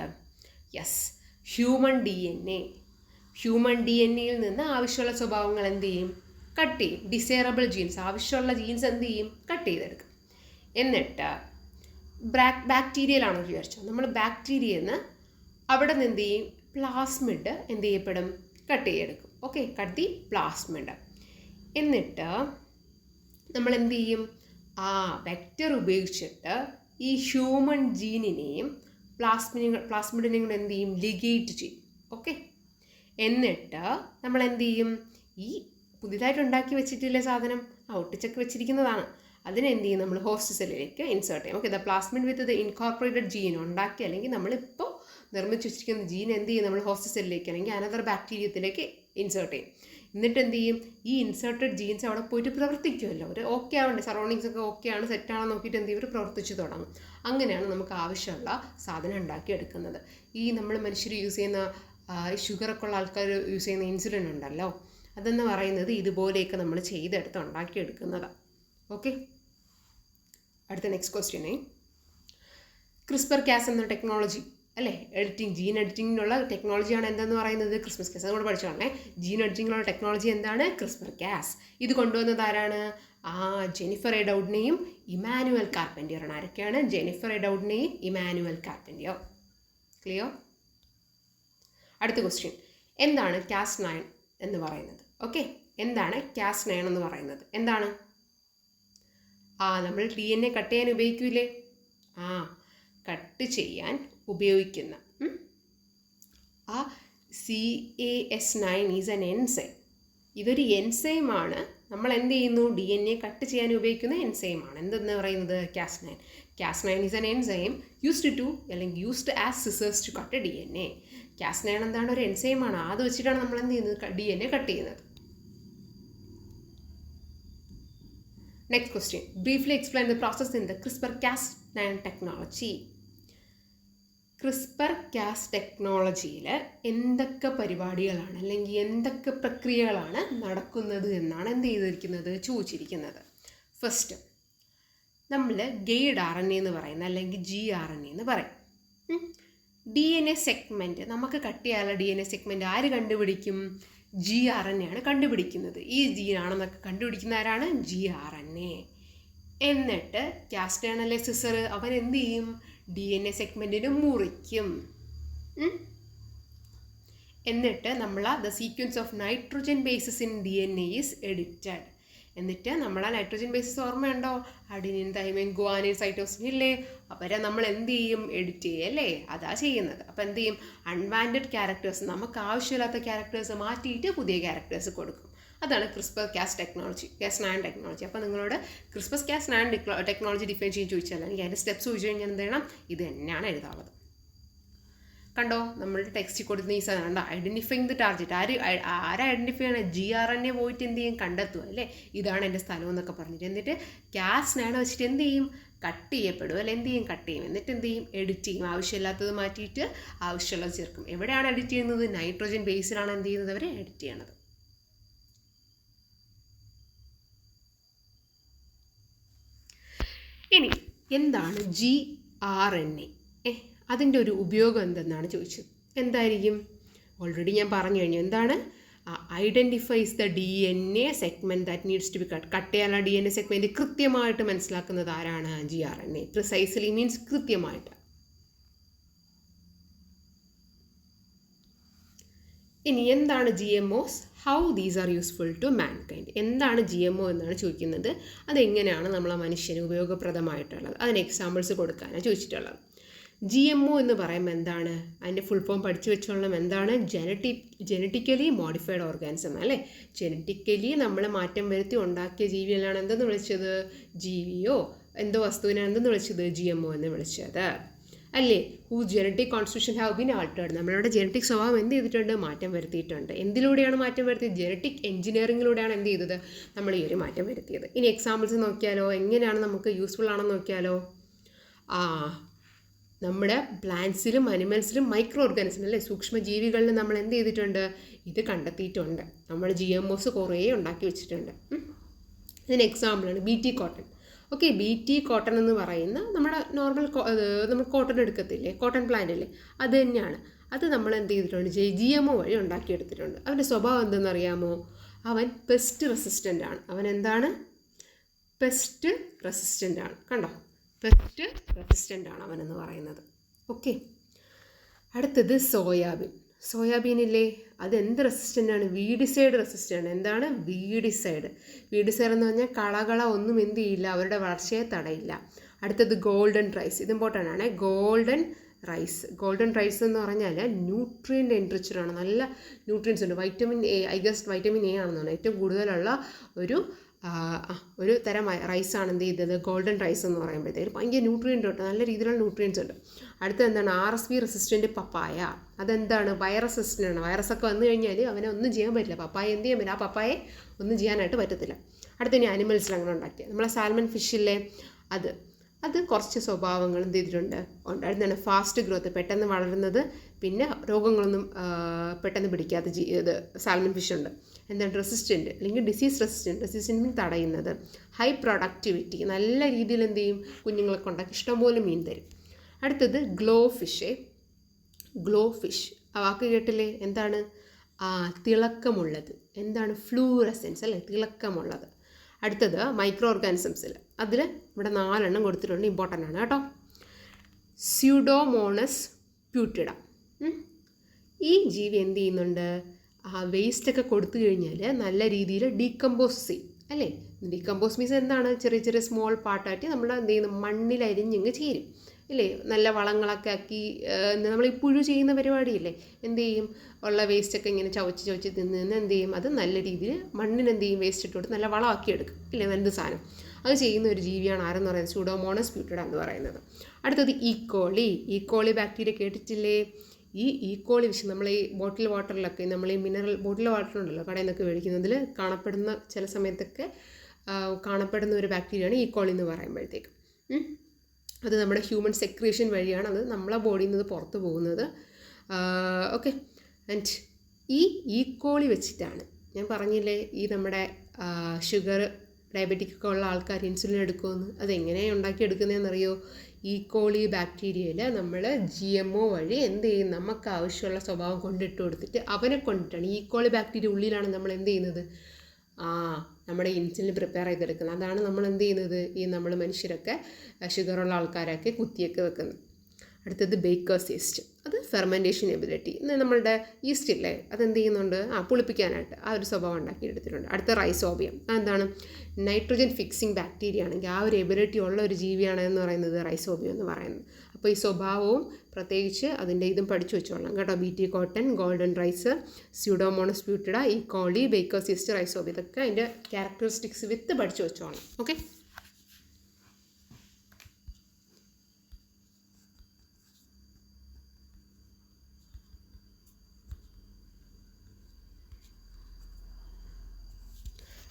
യെസ്, ഹ്യൂമൻ DNAയിൽ നിന്ന് ആവശ്യമുള്ള സ്വഭാവങ്ങൾ എന്ത് ചെയ്യും? കട്ട് ചെയ്യും. ഡിസൈറബിൾ ജീൻസ്, ആവശ്യമുള്ള ജീൻസ് എന്ത് ചെയ്യും? കട്ട് ചെയ്തെടുക്കും. എന്നിട്ട് ബാക്ടീരിയയിലാണോ വിചാരിച്ചോ? നമ്മൾ ബാക്ടീരിയയിൽ നിന്ന് അവിടെ നിന്ന് എന്ത് ചെയ്യും? പ്ലാസ്മിഡ് എന്ത് ചെയ്യപ്പെടും? കട്ട് ചെയ്തെടുക്കും. Okay, cut the plasmid. എന്നിട്ട് നമ്മൾ എന്ത് ചെയ്യും? വെക്റ്റർ ഉപയോഗിച്ചിട്ട് ഈ ഹ്യൂമൻ ജീനിനെയും പ്ലാസ്മിഡിനെയും കൂടെ എന്ത് ചെയ്യും? ലിഗേറ്റ് ചെയ്യും. ഓക്കെ, എന്നിട്ട് നമ്മൾ എന്ത് ചെയ്യും? ഈ പുതിയതായിട്ട് ഉണ്ടാക്കി വെച്ചിട്ടില്ലേ സാധനം, ഒട്ടിച്ചൊക്കെ വെച്ചിരിക്കുന്നതാണ്, അതിനെന്ത് ചെയ്യും? നമ്മൾ ഹോസ്റ്റ് സെല്ലിലേക്ക് ഇൻസേർട്ട് ചെയ്യും. Okay, the plasmid with the incorporated gene ഉണ്ടാക്കി, അല്ലെങ്കിൽ നമ്മളിപ്പോൾ നിർമ്മിച്ച് വെച്ചിരിക്കുന്ന ജീൻ എന്ത് ചെയ്യും? നമ്മൾ ഹോസ്റ്റ് സെല്ലിലേക്ക് അല്ലെങ്കിൽ അനദർ ബാക്ടീരിയത്തിലേക്ക് ഇൻസേർട്ട് ചെയ്യും. എന്നിട്ട് എന്ത് ചെയ്യും? ഈ ഇൻസേർട്ടഡ് ജീൻസ് അവിടെ പോയിട്ട് പ്രവർത്തിക്കുമല്ലോ. ഒരു ഓക്കെ ആവണ്ടേ, സറൗണ്ടിങ്സ് ഒക്കെ ഓക്കെയാണ്, സെറ്റാണോ നോക്കിയിട്ട് എന്ത് ചെയ്യും? ഇവർ പ്രവർത്തിച്ച് തുടങ്ങും. അങ്ങനെയാണ് നമുക്ക് ആവശ്യമുള്ള സാധനം ഉണ്ടാക്കിയെടുക്കുന്നത്. ഈ നമ്മൾ മനുഷ്യർ യൂസ് ചെയ്യുന്ന ഷുഗറൊക്കെ ഉള്ള ആൾക്കാർ യൂസ് ചെയ്യുന്ന ഇൻസുലിൻ ഉണ്ടല്ലോ, അതെന്ന് പറയുന്നത് ഇതുപോലെയൊക്കെ നമ്മൾ ചെയ്തെടുത്ത് ഉണ്ടാക്കിയെടുക്കുന്നതാണ്. ഓക്കെ, അടുത്ത നെക്സ്റ്റ് ക്വസ്റ്റ്യനെ, CRISPR-Cas എന്ന ടെക്നോളജി അല്ലേ, ജീൻ എഡിറ്റിങ്ങിനുള്ള ടെക്നോളജിയാണ് എന്തെന്ന് പറയുന്നത്? CRISPR-Cas. അതുകൊണ്ട് പഠിച്ചോളേ, ജീൻ എഡിറ്റിങ്ങിനുള്ള ടെക്നോളജി എന്താണ്? CRISPR-Cas. ഇത് കൊണ്ടുവന്നത് ആരാണ്? ജെനിഫർ എ ഡൗഡ്നെയും ഇമാനുവൽ കാർപ്പൻറ്റിയറാണ്. ആരൊക്കെയാണ്? ജെനിഫർ എ ഡൗഡ്നെയും ഇമാനുവൽ കാർപ്പൻറ്റിയർ. ക്ലിയർ? അടുത്ത ക്വസ്റ്റ്യൻ, എന്താണ് Cas9 എന്ന് പറയുന്നത്? ഓക്കെ, എന്താണ് Cas9 എന്ന് പറയുന്നത്? എന്താണ്? നമ്മൾ DNA കട്ട് ചെയ്യാൻ ഉപയോഗിക്കൂലേ? കട്ട് ചെയ്യാൻ ഉപയോഗിക്കുന്ന Cas9 ഈസ് എൻ എൻസൈം. ഇതൊരു എൻസൈമാണ്. നമ്മൾ എന്ത് ചെയ്യുന്നു? DNA കട്ട് ചെയ്യാൻ ഉപയോഗിക്കുന്ന എൻസൈമാണ്. എന്തെന്ന് പറയുന്നത്? Cas9. Cas9 is an enzyme used as scissors to cut DNA. Cas9 എന്താണ്? ഒരു എൻസൈമാണ്. അത് വെച്ചിട്ടാണ് നമ്മൾ എന്ത് ചെയ്യുന്നത്? DNA കട്ട് ചെയ്യുന്നത്. Next question, briefly explain the process in the CRISPR-Cas9 technology. CRISPR-Cas ടെക്നോളജിയിൽ എന്തൊക്കെ പരിപാടികളാണ് അല്ലെങ്കിൽ എന്തൊക്കെ പ്രക്രിയകളാണ് നടക്കുന്നത് എന്നാണ് എന്ത് ചെയ്തിരിക്കുന്നത്? ചോദിച്ചിരിക്കുന്നത്. ഫസ്റ്റ്, നമ്മൾ ഗൈഡ് RNA എന്ന് പറയുന്ന അല്ലെങ്കിൽ gRNA എന്ന് പറയും. DNA സെഗ്മെൻറ്റ് നമുക്ക് കട്ട് ചെയ്യാനുള്ള DNA സെഗ്മെൻറ്റ് ആര് കണ്ടുപിടിക്കും? gRNA ആണ് കണ്ടുപിടിക്കുന്നത്. ഈ ജീനാണെന്നൊക്കെ കണ്ടുപിടിക്കുന്ന ആരാണ്? gRNA. എന്നിട്ട് Cas9 അല്ലെ സിസർ, അവൻ എന്ത് ചെയ്യും? DNA സെഗ്മെൻറ്റിന് മുറിക്കും. എന്നിട്ട് നമ്മൾ the sequence of nitrogen bases in DNA is edited. എന്നിട്ട് നമ്മൾ നൈട്രോജൻ ബേസസ് ഓർമ്മയുണ്ടോ? അഡിനിൻ, തൈമിൻ, ഗുവാനിൻ, സൈറ്റോസിൻ ഇല്ലേ? അവരെ നമ്മൾ എന്ത് ചെയ്യും? എഡിറ്റ് ചെയ്യും അല്ലേ? അതാ ചെയ്യുന്നത്. അപ്പോൾ എന്ത് ചെയ്യും? അൺവാൻറ്റഡ് ക്യാരക്ടേഴ്സ്, നമുക്ക് ആവശ്യമില്ലാത്ത ക്യാരക്ടേഴ്സ് മാറ്റിയിട്ട് പുതിയ ക്യാരക്ടേഴ്സ് കൊടുക്കും. അതാണ് CRISPR-Cas ടെക്നോളജി, Cas9 ടെക്നോളജി. അപ്പോൾ നിങ്ങളോട് CRISPR-Cas9 ടെക്നോളജി ഡിഫൈൻ ചെയ്യാൻ ചോദിച്ചാൽ, എനിക്ക് അതിൻ്റെ സ്റ്റെപ്സ് ചോദിച്ചു കഴിഞ്ഞാൽ എന്ത് ചെയ്യണം? ഇത് തന്നെയാണ് എഴുതാനുള്ളത്. കണ്ടോ, നമ്മളുടെ ടെക്സ്റ്റ് കൊടുക്കുന്ന ഈ സാധനം ഐഡൻറ്റിഫൈങ് ദ ടാർഗറ്റ്. ആരെ ഐഡൻറ്റിഫൈ ചെയ്യണം? gRNA പോയിട്ട് എന്ത് ചെയ്യും? കണ്ടെത്തുക അല്ലേ? ഇതാണ് എൻ്റെ സ്ഥലം എന്നൊക്കെ പറഞ്ഞിട്ട്. എന്നിട്ട് Cas9 വെച്ചിട്ട് എന്ത് ചെയ്യും? കട്ട് ചെയ്യപ്പെടും അല്ലെ? എന്ത് ചെയ്യും? കട്ട് ചെയ്യും. എന്നിട്ട് എന്ത് ചെയ്യും? എഡിറ്റ് ചെയ്യും. ആവശ്യമില്ലാത്തത് മാറ്റിയിട്ട് ആവശ്യമുള്ളത് ചേർക്കും. എവിടെയാണ് എഡിറ്റ് ചെയ്യുന്നത്? നൈട്രോജൻ ബേസിലാണ് എന്ത് ചെയ്യുന്നത്? അവരെ എഡിറ്റ് ചെയ്യണത്. ഇനി എന്താണ് gRNA? അതിൻ്റെ ഒരു ഉപയോഗം എന്തെന്നാണ് ചോദിച്ചത്. എന്തായിരിക്കും? ഓൾറെഡി ഞാൻ പറഞ്ഞു കഴിഞ്ഞു. എന്താണ്? Identifies the DNA segment that needs to be cut ചെയ്യാനുള്ള DNA സെഗ്മെൻറ്റ് കൃത്യമായിട്ട് മനസ്സിലാക്കുന്നത് ആരാണ്? gRNA. പ്രിസൈസ്ലി മീൻസ് കൃത്യമായിട്ട്. ഇനി എന്താണ് GMOs? How these are useful to mankind. എന്താണ് GMO എന്നാണ് ചോദിക്കുന്നത്. അതെങ്ങനെയാണ് നമ്മളെ മനുഷ്യന് ഉപയോഗപ്രദമായിട്ടുള്ളത്, അതിന് എക്സാമ്പിൾസ് കൊടുക്കാനാണ് ചോദിച്ചിട്ടുള്ളത്. GMO എന്ന് പറയുമ്പോൾ എന്താണ്, അതിൻ്റെ ഫുൾ ഫോം പഠിച്ചു വെച്ചോളണം. എന്താണ്? ജനറ്റിക്കലി മോഡിഫൈഡ് ഓർഗാനിസം അല്ലേ. ജനറ്റിക്കലി നമ്മൾ മാറ്റം വരുത്തി ഉണ്ടാക്കിയ ജീവികളാണ് എന്തെന്ന് വിളിച്ചത്? ജീവിയോ എന്തോ വസ്തുവിനാണ് എന്തെന്ന് വിളിച്ചത്? GMO എന്ന് വിളിച്ചത് അല്ലേ. Who genetic constitution have been altered. നമ്മളുടെ ജനറ്റിക് സ്വഭാവം എന്ത് ചെയ്തിട്ടുണ്ട്? മാറ്റം വരുത്തിയിട്ടുണ്ട്. എന്തിലൂടെയാണ് മാറ്റം വരുത്തിയത്? ജനറ്റിക് എഞ്ചിനീയറിങ്ങിലൂടെയാണ് എന്ത് ചെയ്തത്? നമ്മൾ ഈ ഒരു മാറ്റം വരുത്തിയത്. ഇനി എക്സാമ്പിൾസ് നോക്കിയാലോ, എങ്ങനെയാണ് നമുക്ക് യൂസ്ഫുൾ ആണെന്ന് നോക്കിയാലോ. നമ്മുടെ പ്ലാന്റ്സിലും അനിമൽസിലും മൈക്രോ ഓർഗാനിസം അല്ലേ, സൂക്ഷ്മജീവികളിൽ നമ്മൾ എന്ത് ചെയ്തിട്ടുണ്ട്? ഇത് കണ്ടെത്തിയിട്ടുണ്ട്. നമ്മൾ GMOs കുറേ ഉണ്ടാക്കി വെച്ചിട്ടുണ്ട്. ഇതിന് എക്സാമ്പിളാണ് BT cotton. Okay, BT cotton എന്ന് പറയുന്ന നമ്മുടെ നോർമൽ നമ്മൾ കോട്ടൺ എടുക്കത്തില്ലേ, കോട്ടൺ പ്ലാന്റ് അല്ലേ, അത് തന്നെയാണ്. അത് നമ്മൾ എന്ത് ചെയ്തിട്ടുണ്ട്? GMO വഴി ഉണ്ടാക്കിയെടുത്തിട്ടുണ്ട്. അവൻ്റെ സ്വഭാവം എന്തെന്നറിയാമോ? അവൻ പെസ്റ്റ് റെസിസ്റ്റൻ്റ് ആണ്. അവൻ എന്താണ്? പെസ്റ്റ് റെസിസ്റ്റൻ്റ് ആണ്. കണ്ടോ, പെസ്റ്റ് റെസിസ്റ്റൻ്റ് ആണ് അവനെന്ന് പറയുന്നത്. ഓക്കെ, അടുത്തത് സോയാബീൻ. സോയാബീനില്ലേ, അതെന്ത് റെസിസ്റ്റൻ്റാണ്? വീഡിസൈഡ് റെസിസ്റ്റൻ്റ്. എന്താണ്? വീഡിസൈഡ്. വീഡിസൈഡ് എന്ന് പറഞ്ഞാൽ കളകള ഒന്നും എന്ത് ചെയ്യില്ല, അവരുടെ വളർച്ചയെ തടയില്ല. അടുത്തത് ഗോൾഡൻ റൈസ്. ഇത് ഇമ്പോർട്ടൻ്റ് ആണ്. Golden rice. ഗോൾഡൻ റൈസ് എന്ന് പറഞ്ഞാൽ ന്യൂട്രിയൻ്റ് എൻറിച്ചറാണ്. നല്ല ന്യൂട്രിയൻസ് ഉണ്ട്. Vitamin A, I guess vitamin A ആണെന്നാണ് ഏറ്റവും കൂടുതലുള്ള ഒരു തരം റൈസാണ് എന്ത് ചെയ്തത്? ഗോൾഡൻ റൈസ് എന്ന് പറയുമ്പോഴത്തേക്ക് ഭയങ്കര ന്യൂട്രിയൻ്റ് ഉണ്ട്, നല്ല രീതിയിലുള്ള ന്യൂട്രിയൻസ് ഉണ്ട്. അടുത്ത എന്താണ്? RSV റെസിസ്റ്റൻ്റ് പപ്പായ. അതെന്താണ്? വൈറസ് റെസിസ്റ്റൻ്റ് ആണ്. വൈറസൊക്കെ വന്നു കഴിഞ്ഞാൽ അവനെ ഒന്നും ചെയ്യാൻ പറ്റില്ല. പപ്പായ എന്ത് ചെയ്യാൻ പറ്റില്ല? ആ പപ്പായെ ഒന്നും ചെയ്യാനായിട്ട് പറ്റത്തില്ല. അടുത്ത ഇനി അനിമൽസിൽ അങ്ങനെ ഉണ്ടാക്കിയ നമ്മളെ സാൽമൺ ഫിഷില്ലേ, അത് കുറച്ച് സ്വഭാവങ്ങൾ എന്ത് ചെയ്തിട്ടുണ്ട്? ഉണ്ടായിരുന്നാണ്. ഫാസ്റ്റ് ഗ്രോത്ത്, പെട്ടെന്ന് വളരുന്നത്, പിന്നെ രോഗങ്ങളൊന്നും പെട്ടെന്ന് പിടിക്കാത്ത ഇത് സാൽമൺ ഫിഷ് ഉണ്ട്. എന്താണ്? റെസിസ്റ്റൻറ്റ് അല്ലെങ്കിൽ ഡിസീസ് റെസിസ്റ്റൻറ്റ് തടയുന്നത്. ഹൈ പ്രൊഡക്ടിവിറ്റി, നല്ല രീതിയിൽ എന്ത് ചെയ്യും? കുഞ്ഞുങ്ങളെ കൊണ്ടാക്കി ഇഷ്ടംപോലെ മീൻ തരും. അടുത്തത് ഗ്ലോ ഫിഷ്. ഗ്ലോ ഫിഷ്, ആ വാക്ക് കേട്ടില്ലേ? എന്താണ്? തിളക്കമുള്ളത്. എന്താണ്? ഫ്ലൂറസെൻസ് അല്ലേ, തിളക്കമുള്ളത്. അടുത്തത് മൈക്രോ ഓർഗാനിസംസിൽ, അതിൽ ഇവിടെ 4 എണ്ണം കൊടുത്തിട്ടുണ്ട്, ഇമ്പോർട്ടൻ്റ് ആണ് കേട്ടോ. സ്യൂഡോമോണസ് പ്യൂട്ടിഡ. ഈ ജീവി എന്ത് ചെയ്യുന്നുണ്ട്? വേസ്റ്റൊക്കെ കൊടുത്തു കഴിഞ്ഞാൽ നല്ല രീതിയിൽ ഡീകമ്പോസ് ചെയ്യും അല്ലേ. ഡീകമ്പോസ് മീൻസ് എന്താണ്? ചെറിയ ചെറിയ സ്മോൾ പാർട്ടായിട്ട് നമ്മൾ എന്ത് ചെയ്യുന്നു? മണ്ണിൽ അരിഞ്ഞിങ്ങ് ചേരും ഇല്ലേ. നല്ല വളങ്ങളൊക്കെ ആക്കി നമ്മൾ ഈ പുഴു ചെയ്യുന്ന പരിപാടിയില്ലേ, എന്ത് ചെയ്യും? ഉള്ള വേസ്റ്റൊക്കെ ഇങ്ങനെ ചവച്ച് തിന്ന് എന്ത് ചെയ്യും? അത് നല്ല രീതിയിൽ മണ്ണിന് എന്ത് ചെയ്യും? വേസ്റ്റ് ഇട്ട് കൊടുത്ത് നല്ല വളമാക്കി എടുക്കും ഇല്ലേ, എന്ത് സാധനം. അത് ചെയ്യുന്ന ഒരു ജീവിയാണ് ആരെന്ന് പറയുന്നത്? സ്യൂഡോമോണസ് പ്യൂട്ടിഡ എന്ന് പറയുന്നത്. അടുത്തത് ഈക്കോളി ബാക്ടീരിയ കേട്ടിട്ടില്ലേ? ഈ ഈക്കോളി വിഷം നമ്മൾ ഈ ബോട്ടിൽ വാട്ടറിലൊക്കെ, നമ്മൾ ഈ മിനറൽ ബോട്ടിൽ വാട്ടർ ഉണ്ടല്ലോ കടയിൽ നിന്നൊക്കെ മേടിക്കുന്നതിൽ കാണപ്പെടുന്ന, ചില സമയത്തൊക്കെ കാണപ്പെടുന്ന ഒരു ബാക്ടീരിയയാണ് ഈക്കോളി എന്ന് പറയുമ്പോഴത്തേക്കും. അത് നമ്മുടെ ഹ്യൂമൻ സെക്രീഷൻ വഴിയാണ് അത് നമ്മളെ ബോഡിയിൽ നിന്ന് പുറത്ത് പോകുന്നത്. ഓക്കെ, ആൻഡ് ഈ ഈക്കോളി വെച്ചിട്ടാണ് ഞാൻ പറഞ്ഞില്ലേ, ഈ നമ്മുടെ ഷുഗർ, ഡയബറ്റിക് ഒക്കെ ഉള്ള ആൾക്കാർ ഇൻസുലിൻ എടുക്കുമെന്ന്. അതെങ്ങനെയാണ് ഉണ്ടാക്കിയെടുക്കുന്നതെന്നറിയോ? ഈക്കോളി ബാക്ടീരിയയിൽ നമ്മൾ GMO വഴി എന്ത് ചെയ്യും? നമുക്ക് ആവശ്യമുള്ള സ്വഭാവം കൊണ്ടിട്ട് കൊടുത്തിട്ട് അവനെ കൊണ്ടിട്ടാണ്, ഈക്കോളി ബാക്ടീരിയ ഉള്ളിലാണ് നമ്മൾ എന്ത് ചെയ്യുന്നത്? നമ്മുടെ ഇൻസുലിൻ പ്രിപ്പയർ ചെയ്തെടുക്കുന്നത്. അതാണ് നമ്മൾ എന്ത് ചെയ്യുന്നത്? ഈ നമ്മൾ മനുഷ്യരൊക്കെ ഷുഗറുള്ള ആൾക്കാരൊക്കെ കുത്തിയൊക്കെ വെക്കുന്നത്. അടുത്തത് ബേക്കേഴ്സ് ഈസ്റ്റ്. അത് ഫെർമെൻറ്റേഷൻ എബിലിറ്റി. നമ്മളുടെ ഈസ്റ്റ് ഇല്ലേ, അതെന്ത് ചെയ്യുന്നുണ്ട്? പുളിപ്പിക്കാനായിട്ട് ആ ഒരു സ്വഭാവം ഉണ്ടാക്കിയെടുത്തിട്ടുണ്ട്. അടുത്ത റൈസോബിയം. അതെന്താണ്? നൈട്രോജൻ ഫിക്സിങ് ബാക്ടീരിയ ആണെങ്കിൽ ആ ഒരു എബിലിറ്റി ഉള്ള ഒരു ജീവിയാണ് എന്ന് പറയുന്നത് റൈസോബിയം എന്ന് പറയുന്നത്. അപ്പോൾ ഈ സ്വഭാവവും പ്രത്യേകിച്ച് അതിൻ്റെ ഇതും പഠിച്ചു വെച്ചോളാം കേട്ടോ. BT cotton, golden rice, Pseudomonas putida, E coli, baker's yeast, rhizobium, ഇതൊക്കെ അതിൻ്റെ ക്യാരക്ടറിസ്റ്റിക്സ് വിത്ത് പഠിച്ചു വെച്ചോളാം. ഓക്കെ,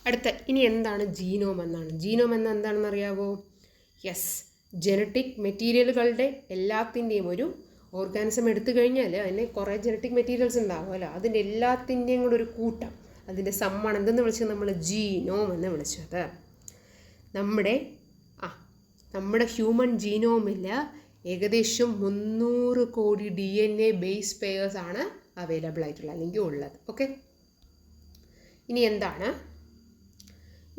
അടുത്ത ഇനി എന്താണ് ജീനോം എന്നാണ്. ജീനോം എന്ന് എന്താണെന്ന് അറിയാവോ? യെസ്, ജനറ്റിക് മെറ്റീരിയലുകളുടെ എല്ലാത്തിൻ്റെയും ഒരു ഓർഗാനിസം എടുത്തു കഴിഞ്ഞാൽ അതിന് കുറേ ജനറ്റിക് മെറ്റീരിയൽസ് ഉണ്ടാവുമല്ലോ, അതിൻ്റെ എല്ലാത്തിൻ്റെയും കൂടെ ഒരു കൂട്ടം, അതിൻ്റെ സമ്മാണ് എന്തെന്ന് വിളിച്ചത്? നമ്മൾ ജീനോം എന്ന് വിളിച്ചത്. നമ്മുടെ ഹ്യൂമൻ ജീനോമിൽ ഏകദേശം 300 കോടി DNA ബേസ് പെയേഴ്സ് ആണ് അവൈലബിൾ ആയിട്ടുള്ളത് അല്ലെങ്കിൽ ഉള്ളത്. ഓക്കെ, ഇനി എന്താണ്?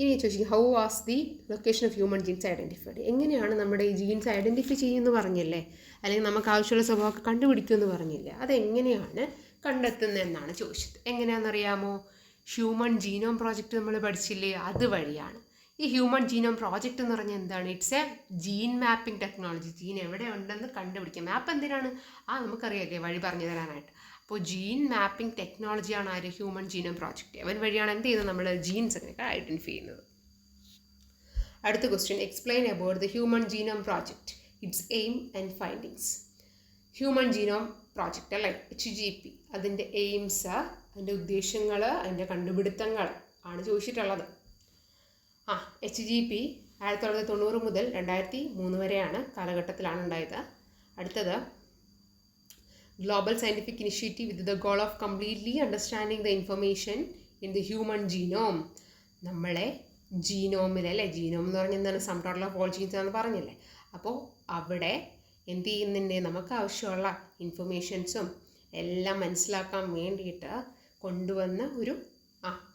ഇനി ചോദിച്ചു how was the location of human genes identified? എങ്ങനെയാണ് നമ്മുടെ ഈ ജീൻസ് ഐഡൻറ്റിഫൈ ചെയ്യുമെന്ന് പറഞ്ഞില്ലേ, അല്ലെങ്കിൽ നമുക്ക് ആവശ്യമുള്ള സ്വഭാവമൊക്കെ കണ്ടുപിടിക്കുമെന്ന് പറഞ്ഞില്ലേ, അതെങ്ങനെയാണ് കണ്ടെത്തുന്നതെന്നാണ് ചോദിച്ചത്. എങ്ങനെയാണെന്നറിയാമോ? ഹ്യൂമൻ ജീനോം പ്രോജക്റ്റ് നമ്മൾ പഠിച്ചില്ലേ, അതുവഴിയാണ്. ഈ ഹ്യൂമൻ ജീനോം പ്രോജക്റ്റ് എന്ന് പറഞ്ഞാൽ എന്താണ്? It's a gene mapping technology. Gene എവിടെ ഉണ്ടെന്ന് കണ്ടുപിടിക്കാം. മാപ്പ് എന്തിനാണ്? നമുക്കറിയാമല്ലേ, വഴി പറഞ്ഞു തരാനായിട്ട്. അപ്പോൾ ജീൻ മാപ്പിംഗ് ടെക്നോളജിയാണ് ആര്? Human genome project. അവൻ വഴിയാണ് എന്ത് ചെയ്യുന്നത്? നമ്മൾ ജീൻസ് ഒക്കെ ഐഡൻറ്റിഫൈ ചെയ്യുന്നത്. അടുത്ത question, explain about the human genome project, it's aim and findings. Human genome project അല്ലേ, HGP, അതിൻ്റെ എയിംസ്, അതിൻ്റെ ഉദ്ദേശങ്ങൾ, അതിൻ്റെ കണ്ടുപിടുത്തങ്ങൾ ആണ് ചോദിച്ചിട്ടുള്ളത്. HGP 1990 മുതൽ 2003 വരെയാണ് കാലഘട്ടത്തിലാണ് ഉണ്ടായത്. അടുത്തത്, global scientific initiative with the goal of completely understanding the information in the human genome. നമ്മളെ ജീനോമിൽ അല്ലേ, ജീനോം എന്ന് പറഞ്ഞാൽ എന്താണ്? Sum total of all jeans ആണെന്ന് പറഞ്ഞില്ലേ. അപ്പോൾ അവിടെ എന്ത് ചെയ്യുന്നുണ്ട്? നമുക്ക് ആവശ്യമുള്ള ഇൻഫർമേഷൻസും എല്ലാം മനസ്സിലാക്കാൻ വേണ്ടിയിട്ട് കൊണ്ടുവന്ന ഒരു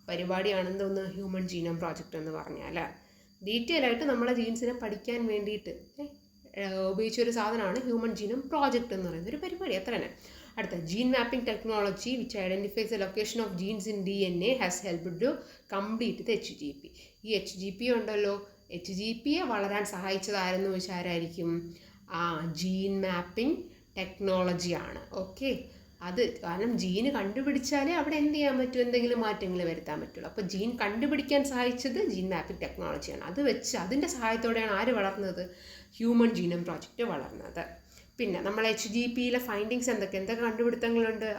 പരിപാടിയാണെന്ന് തോന്നുന്നു ഹ്യൂമൻ ജീനോം പ്രോജക്റ്റ് എന്ന് പറഞ്ഞാൽ. ഡീറ്റെയിൽ ആയിട്ട് നമ്മളെ ജീൻസിനെ പഠിക്കാൻ വേണ്ടിയിട്ട് ഉപയോഗിച്ചൊരു സാധനമാണ് ഹ്യൂമൻ ജീനോം പ്രോജക്റ്റ് എന്ന് പറയുന്ന ഒരു പരിപാടി. അത്ര തന്നെ. അടുത്ത, gene mapping technology which identifies the location of genes in DNA has helped to complete the HGP. ഈ HGP ഉണ്ടല്ലോ, HGPയെ വളരാൻ സഹായിച്ചതാരെന്ന് ചോദിച്ചാൽ ആരായിരിക്കും? Gene mapping ടെക്നോളജിയാണ്. ഓക്കെ, അത് കാരണം ജീന് കണ്ടുപിടിച്ചാലേ അവിടെ എന്ത് ചെയ്യാൻ പറ്റും? എന്തെങ്കിലും മാറ്റങ്ങൾ വരുത്താൻ പറ്റുള്ളൂ. അപ്പോൾ ജീൻ കണ്ടുപിടിക്കാൻ സഹായിച്ചത് ജീൻ മാപ്പിംഗ് ടെക്നോളജിയാണ്. അത് വെച്ച് അതിൻ്റെ സഹായത്തോടെയാണ് ആര് വളർന്നത്? ഹ്യൂമൻ ജീനോം പ്രോജക്റ്റ് വളർന്നത്. പിന്നെ നമ്മൾ HGPയിലെ ഫൈൻഡിങ്സ് എന്തൊക്കെ കണ്ടുപിടുത്തങ്ങളുണ്ട്?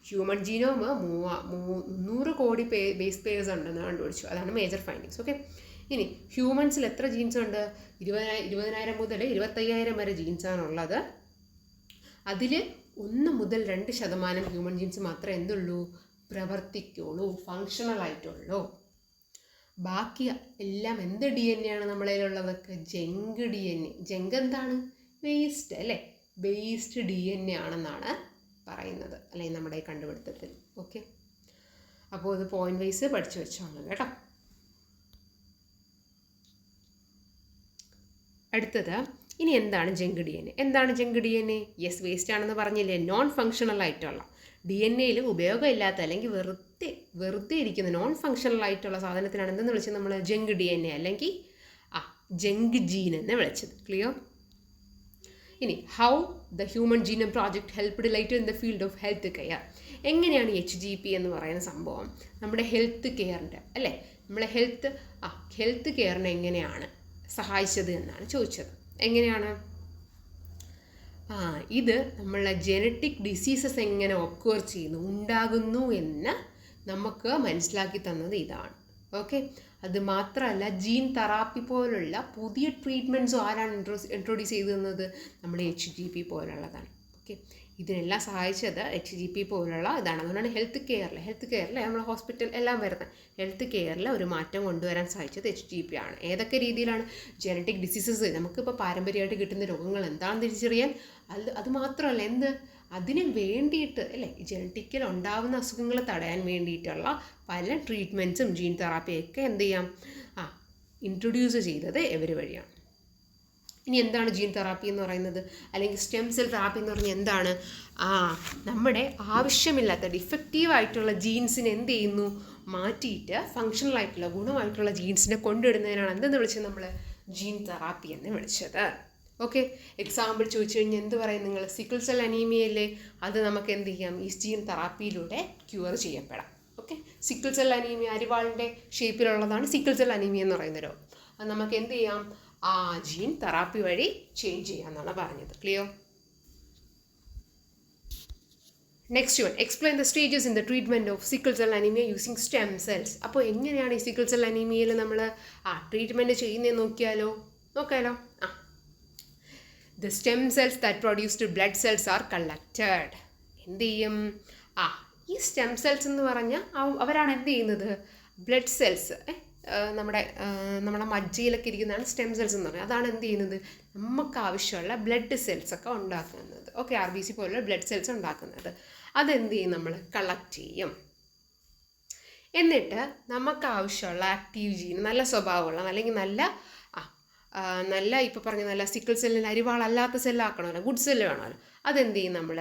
ഹ്യൂമൻ ജീനോം 300 കോടി ബേസ് പെയർസ് ഉണ്ടെന്ന് കണ്ടുപിടിച്ചു. അതാണ് മേജർ ഫൈൻഡിങ്സ്. ഓക്കെ, ഇനി ഹ്യൂമൻസിൽ എത്ര ജീൻസ് ഉണ്ട്? 20,000 മുതൽ 25,000 വരെ ജീൻസാണുള്ളത്. അതിൽ 1 മുതൽ 2% ഹ്യൂമൻ ജീൻസ് മാത്രമേ എന്തുള്ളൂ? പ്രവർത്തിക്കുള്ളൂ, ഫങ്ഷണൽ ആയിട്ടുള്ളൂ. ബാക്കി എല്ലാം എന്ത് DNA ആണ് നമ്മളതിലുള്ളതൊക്കെ? Junk DNA. ജങ്ക് എന്താണ്? വേസ്റ്റ് അല്ലേ, വേസ്റ്റ് DNA ആണെന്നാണ് പറയുന്നത്, അല്ലെങ്കിൽ നമ്മുടെ കണ്ടുപിടുത്തത്തിൽ. ഓക്കെ, അപ്പോൾ ഇത് പോയിന്റ് വൈസ് പഠിച്ചു വെച്ചോളൂ കേട്ടോ. അടുത്തത്, ഇനി എന്താണ് ജങ്ക് DNA? എന്താണ് ജങ്ക് DNA? യെസ്, വേസ്റ്റ് ആണെന്ന് പറഞ്ഞില്ലേ, നോൺ ഫങ്ഷണൽ ആയിട്ടുള്ള DNA ഉപയോഗമില്ലാത്ത അല്ലെങ്കിൽ വെറുതെ ഇരിക്കുന്ന നോൺ ഫങ്ഷണൽ ആയിട്ടുള്ള സാധനത്തിനാണ് എന്തെന്ന് വിളിച്ചത് നമ്മൾ? ജങ്ക് DNA അല്ലെങ്കിൽ ജങ്ക് ജീൻ എന്ന് വിളിച്ചത്. ക്ലിയർ? ഇനി, how the human genome project helped lighter in the field of health care. എങ്ങനെയാണ് HGP എന്ന് പറയുന്ന സംഭവം നമ്മുടെ ഹെൽത്ത് കെയറിൻ്റെ അല്ലേ, നമ്മളെ ഹെൽത്ത് കെയറിനെ എങ്ങനെയാണ് സഹായിച്ചത് എന്നാണ് ചോദിച്ചത്. എങ്ങനെയാണ്? ഇത് നമ്മളെ ജനറ്റിക് ഡിസീസസ് എങ്ങനെ ഒക്വർ ചെയ്യുന്നു, ഉണ്ടാകുന്നു എന്ന് നമുക്ക് മനസ്സിലാക്കി തന്നത് ഇതാണ്. ഓക്കെ, അത് മാത്രമല്ല, ജീൻ തെറാപ്പി പോലുള്ള പുതിയ ട്രീറ്റ്മെൻറ്റ്സും ആരാണ് ഇൻട്രൊഡ്യൂസ് ചെയ്തു തന്നത്? നമ്മുടെ HGP പോലുള്ളതാണ്. ഓക്കെ, ഇതിനെല്ലാം സഹായിച്ചത് HGP പോലുള്ള ഇതാണ്. അതുകൊണ്ടാണ് ഹെൽത്ത് കെയറിൽ നമ്മൾ ഹോസ്പിറ്റൽ എല്ലാം വരുന്നത്. ഹെൽത്ത് കെയറിൽ ഒരു മാറ്റം കൊണ്ടുവരാൻ സഹായിച്ചത് HGP ആണ്. ഏതൊക്കെ രീതിയിലാണ്? ജനറ്റിക് ഡിസീസസ്, നമുക്കിപ്പോൾ പാരമ്പര്യമായിട്ട് കിട്ടുന്ന രോഗങ്ങൾ എന്താണെന്ന് തിരിച്ചറിയാൻ, അത് മാത്രമല്ല അതിന് വേണ്ടിയിട്ട് അല്ലേ, ജനറ്റിക്കൽ ഉണ്ടാകുന്ന അസുഖങ്ങൾ തടയാൻ വേണ്ടിയിട്ടുള്ള പല ട്രീറ്റ്മെൻറ്റ്സും ജീൻ തെറാപ്പിയൊക്കെ എന്ത് ചെയ്യാം? ഇൻട്രൊഡ്യൂസ് ചെയ്തത് ഇവർ വഴിയാണ്. ഇനി എന്താണ് ജീൻ തെറാപ്പി എന്ന് പറയുന്നത്, അല്ലെങ്കിൽ സ്റ്റെം സെൽ തെറാപ്പി എന്ന് പറഞ്ഞാൽ എന്താണ്? നമ്മുടെ ആവശ്യമില്ലാത്ത ഡിഫക്റ്റീവ് ആയിട്ടുള്ള ജീൻസിനെ എന്ത് ചെയ്യുന്നു? മാറ്റിയിട്ട് ഫങ്ഷണൽ ആയിട്ടുള്ള ഗുണമായിട്ടുള്ള ജീൻസിനെ കൊണ്ടുവരുന്നതിനാണ് എന്തെന്ന് വിളിച്ചത് നമ്മൾ? ജീൻ തെറാപ്പി എന്ന് വിളിച്ചത്. ഓക്കെ, എക്സാമ്പിൾ ചോദിച്ചു കഴിഞ്ഞാൽ എന്ത് പറയും നിങ്ങൾ? സിക്കിൾ സെൽ അനീമിയയില്ലേ, അത് നമുക്ക് എന്ത് ചെയ്യാം? ഈ ജീൻ തെറാപ്പിയിലൂടെ ക്യൂർ ചെയ്യപ്പെടാം. ഓക്കെ, സിക്കിൾ സെൽ അനീമിയ അരിവാളിൻ്റെ ഷേപ്പിലുള്ളതാണ് സിക്കിൾ സെൽ അനീമിയ എന്ന് പറയുന്ന രോഗം. അത് നമുക്ക് എന്ത് ചെയ്യാം? ജീൻ തെറാപ്പി വഴി ചേഞ്ച് ചെയ്യാമെന്നാണ് പറഞ്ഞത്. Clear? Next one, explain the stages in the treatment of sickle cell anaemia using stem cells. അപ്പോൾ എങ്ങനെയാണ് ഈ സിക്കിൾ സെൽ അനീമിയയിൽ നമ്മൾ ട്രീറ്റ്മെൻറ്റ് ചെയ്യുന്നതെന്ന് നോക്കാലോ. The stem cells that produced blood cells are collected. എന്ത് ചെയ്യും? ഈ സ്റ്റെം സെൽസ് എന്ന് പറഞ്ഞാൽ അവരാണ് എന്ത് ചെയ്യുന്നത്? ബ്ലഡ് സെൽസ്, നമ്മുടെ മജ്ജയിലൊക്കെ ഇരിക്കുന്നതാണ് സ്റ്റെം സെൽസ് എന്ന് പറയുന്നത്. അതാണ് എന്ത് ചെയ്യുന്നത്? നമുക്ക് ആവശ്യമുള്ള ബ്ലഡ് സെൽസ് ഒക്കെ ഉണ്ടാക്കുന്നത്. ഓക്കെ, RBC പോലുള്ള ബ്ലഡ് സെൽസ് ഉണ്ടാക്കുന്നത്. അതെന്ത് ചെയ്യും? നമ്മൾ കളക്ട് ചെയ്യും. എന്നിട്ട് നമുക്ക് ആവശ്യമുള്ള ആക്റ്റീവ് ജീൻ, നല്ല സ്വഭാവമുള്ള അല്ലെങ്കിൽ നല്ല ഇപ്പോൾ പറഞ്ഞ നല്ല സിക്കിൾ സെല്ലിൽ അരിവാളല്ലാത്ത സെല്ലാക്കണമല്ലോ, ഗുഡ് സെല്ല് വേണമല്ലോ. അതെന്ത് ചെയ്യും? നമ്മൾ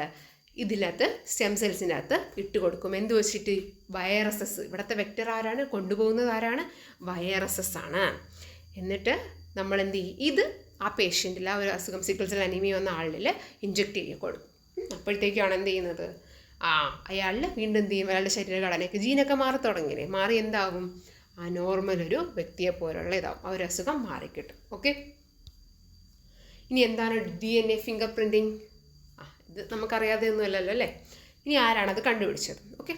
ഇതിനകത്ത് സ്റ്റെം സെൽസിൻ്റെ അകത്ത് ഇട്ട് കൊടുക്കും. എന്ത് വെച്ചിട്ട്? വൈറസസ്. ഇവിടുത്തെ വെക്ടർ ആരാണ്? കൊണ്ടുപോകുന്നത് ആരാണ്? വൈറസസ് ആണ്. എന്നിട്ട് നമ്മൾ എന്ത് ചെയ്യും? ഇത് ആ പേഷ്യൻറ്റിൽ, ആ ഒരു അസുഖം സിക്കിൾ സെൽ അനീമിയ വന്ന ആളിൽ ഇഞ്ചെക്ട് ചെയ്ത് കൊടുക്കും. അപ്പോഴത്തേക്കാണ് എന്ത് ചെയ്യുന്നത്? അയാളിൽ വീണ്ടും എന്ത് ചെയ്യും? അയാളുടെ ശരീരഘടനയൊക്കെ ജീനൊക്കെ മാറി തുടങ്ങിയില്ലേ? മാറി എന്താകും? ആ നോർമൽ ഒരു വ്യക്തിയെ പോലുള്ള ഇതാവും. ആ ഒരു അസുഖം മാറിക്കിട്ടും. ഓക്കെ. ഇനി എന്താണ് DNA ഫിംഗർ പ്രിൻറ്റിങ്? ഇത് നമുക്കറിയാതെ ഒന്നുമല്ലല്ലോ അല്ലേ? ഇനി ആരാണത് കണ്ടുപിടിച്ചത്? ഓക്കെ.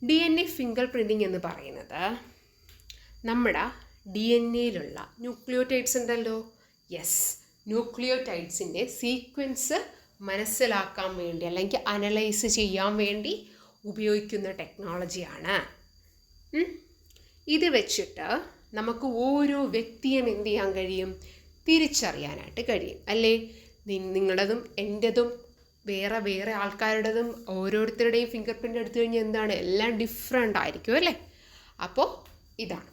DNA ഫിംഗർ പ്രിൻറ്റിങ് എന്ന് പറയുന്നത് നമ്മുടെ DNA ന്യൂക്ലിയോടൈഡ്സ് ഉണ്ടല്ലോ. യെസ്, ന്യൂക്ലിയോടൈഡ്സിൻ്റെ സീക്വൻസ് മനസ്സിലാക്കാൻ വേണ്ടി അല്ലെങ്കിൽ അനലൈസ് ചെയ്യാൻ വേണ്ടി ഉപയോഗിക്കുന്ന ടെക്നോളജിയാണ്. ഇത് വെച്ചിട്ട് നമുക്ക് ഓരോ വ്യക്തിയും എന്ത് ചെയ്യാൻ കഴിയും? തിരിച്ചറിയാനായിട്ട് കഴിയും അല്ലേ? നിങ്ങളുടേതും എൻ്റെതും വേറെ വേറെ ആൾക്കാരുടേതും ഓരോരുത്തരുടെയും ഫിംഗർ പ്രിൻ്റ് എടുത്തു കഴിഞ്ഞാൽ എന്താണ്? എല്ലാം ഡിഫറെൻ്റ് ആയിരിക്കും അല്ലേ? അപ്പോൾ ഇതാണ്.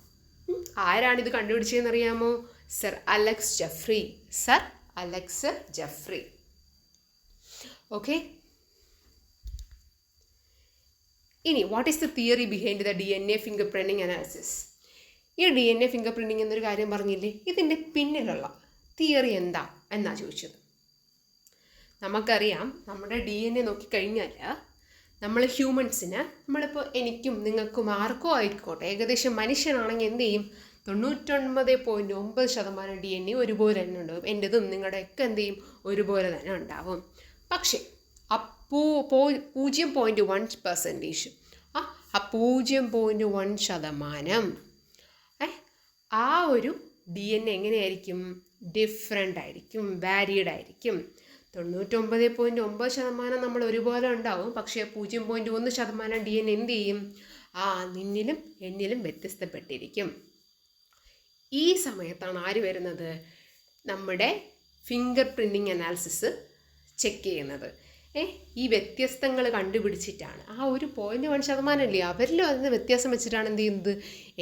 ആരാണിത് കണ്ടുപിടിച്ചതെന്ന് അറിയാമോ? Sir Alex Jeffrey. Sir Alex Jeffrey. Okay. ഇനി what is the theory behind the DNA fingerprinting analysis? ഈ DNA ഫിംഗർ പ്രിൻറ്റിങ് എന്നൊരു കാര്യം പറഞ്ഞില്ലേ, ഇതിൻ്റെ പിന്നിലുള്ള തിയറി എന്താ എന്നാ ചോദിച്ചത്. നമുക്കറിയാം, നമ്മുടെ DNA നോക്കിക്കഴിഞ്ഞാൽ നമ്മൾ ഹ്യൂമൻസിന്, നമ്മളിപ്പോൾ എനിക്കും നിങ്ങൾക്കും ആർക്കോ ആയിക്കോട്ടെ, ഏകദേശം മനുഷ്യനാണെങ്കിൽ എന്ത് ചെയ്യും? 99.9% DNA ഒരുപോലെ തന്നെ ഉണ്ടാവും. എൻ്റെതും നിങ്ങളുടെയൊക്കെ എന്ത് ചെയ്യും? ഒരുപോലെ തന്നെ ഉണ്ടാവും. പക്ഷേ 0.1% ആ 0.1% ആ ഒരു DNA എങ്ങനെയായിരിക്കും? ഡിഫറെൻ്റ് ആയിരിക്കും, വാരിയഡ് ആയിരിക്കും. 99.9% നമ്മൾ ഒരുപോലെ ഉണ്ടാവും. പക്ഷേ 0.1% DNA എന്ത് ചെയ്യും? നിന്നിലും എന്നിലും വ്യത്യസ്തപ്പെട്ടിരിക്കും. ഈ സമയത്താണ് ആര് വരുന്നത്? നമ്മുടെ ഫിംഗർ പ്രിൻറ്റിങ് അനാലിസിസ് ചെക്ക് ചെയ്യുന്നത്. ഈ വ്യത്യസ്തങ്ങൾ കണ്ടുപിടിച്ചിട്ടാണ്, ആ ഒരു 0.1% അല്ലേ അവരിലും അതിന് വ്യത്യാസം വെച്ചിട്ടാണ് എന്ത് ചെയ്യുന്നത്?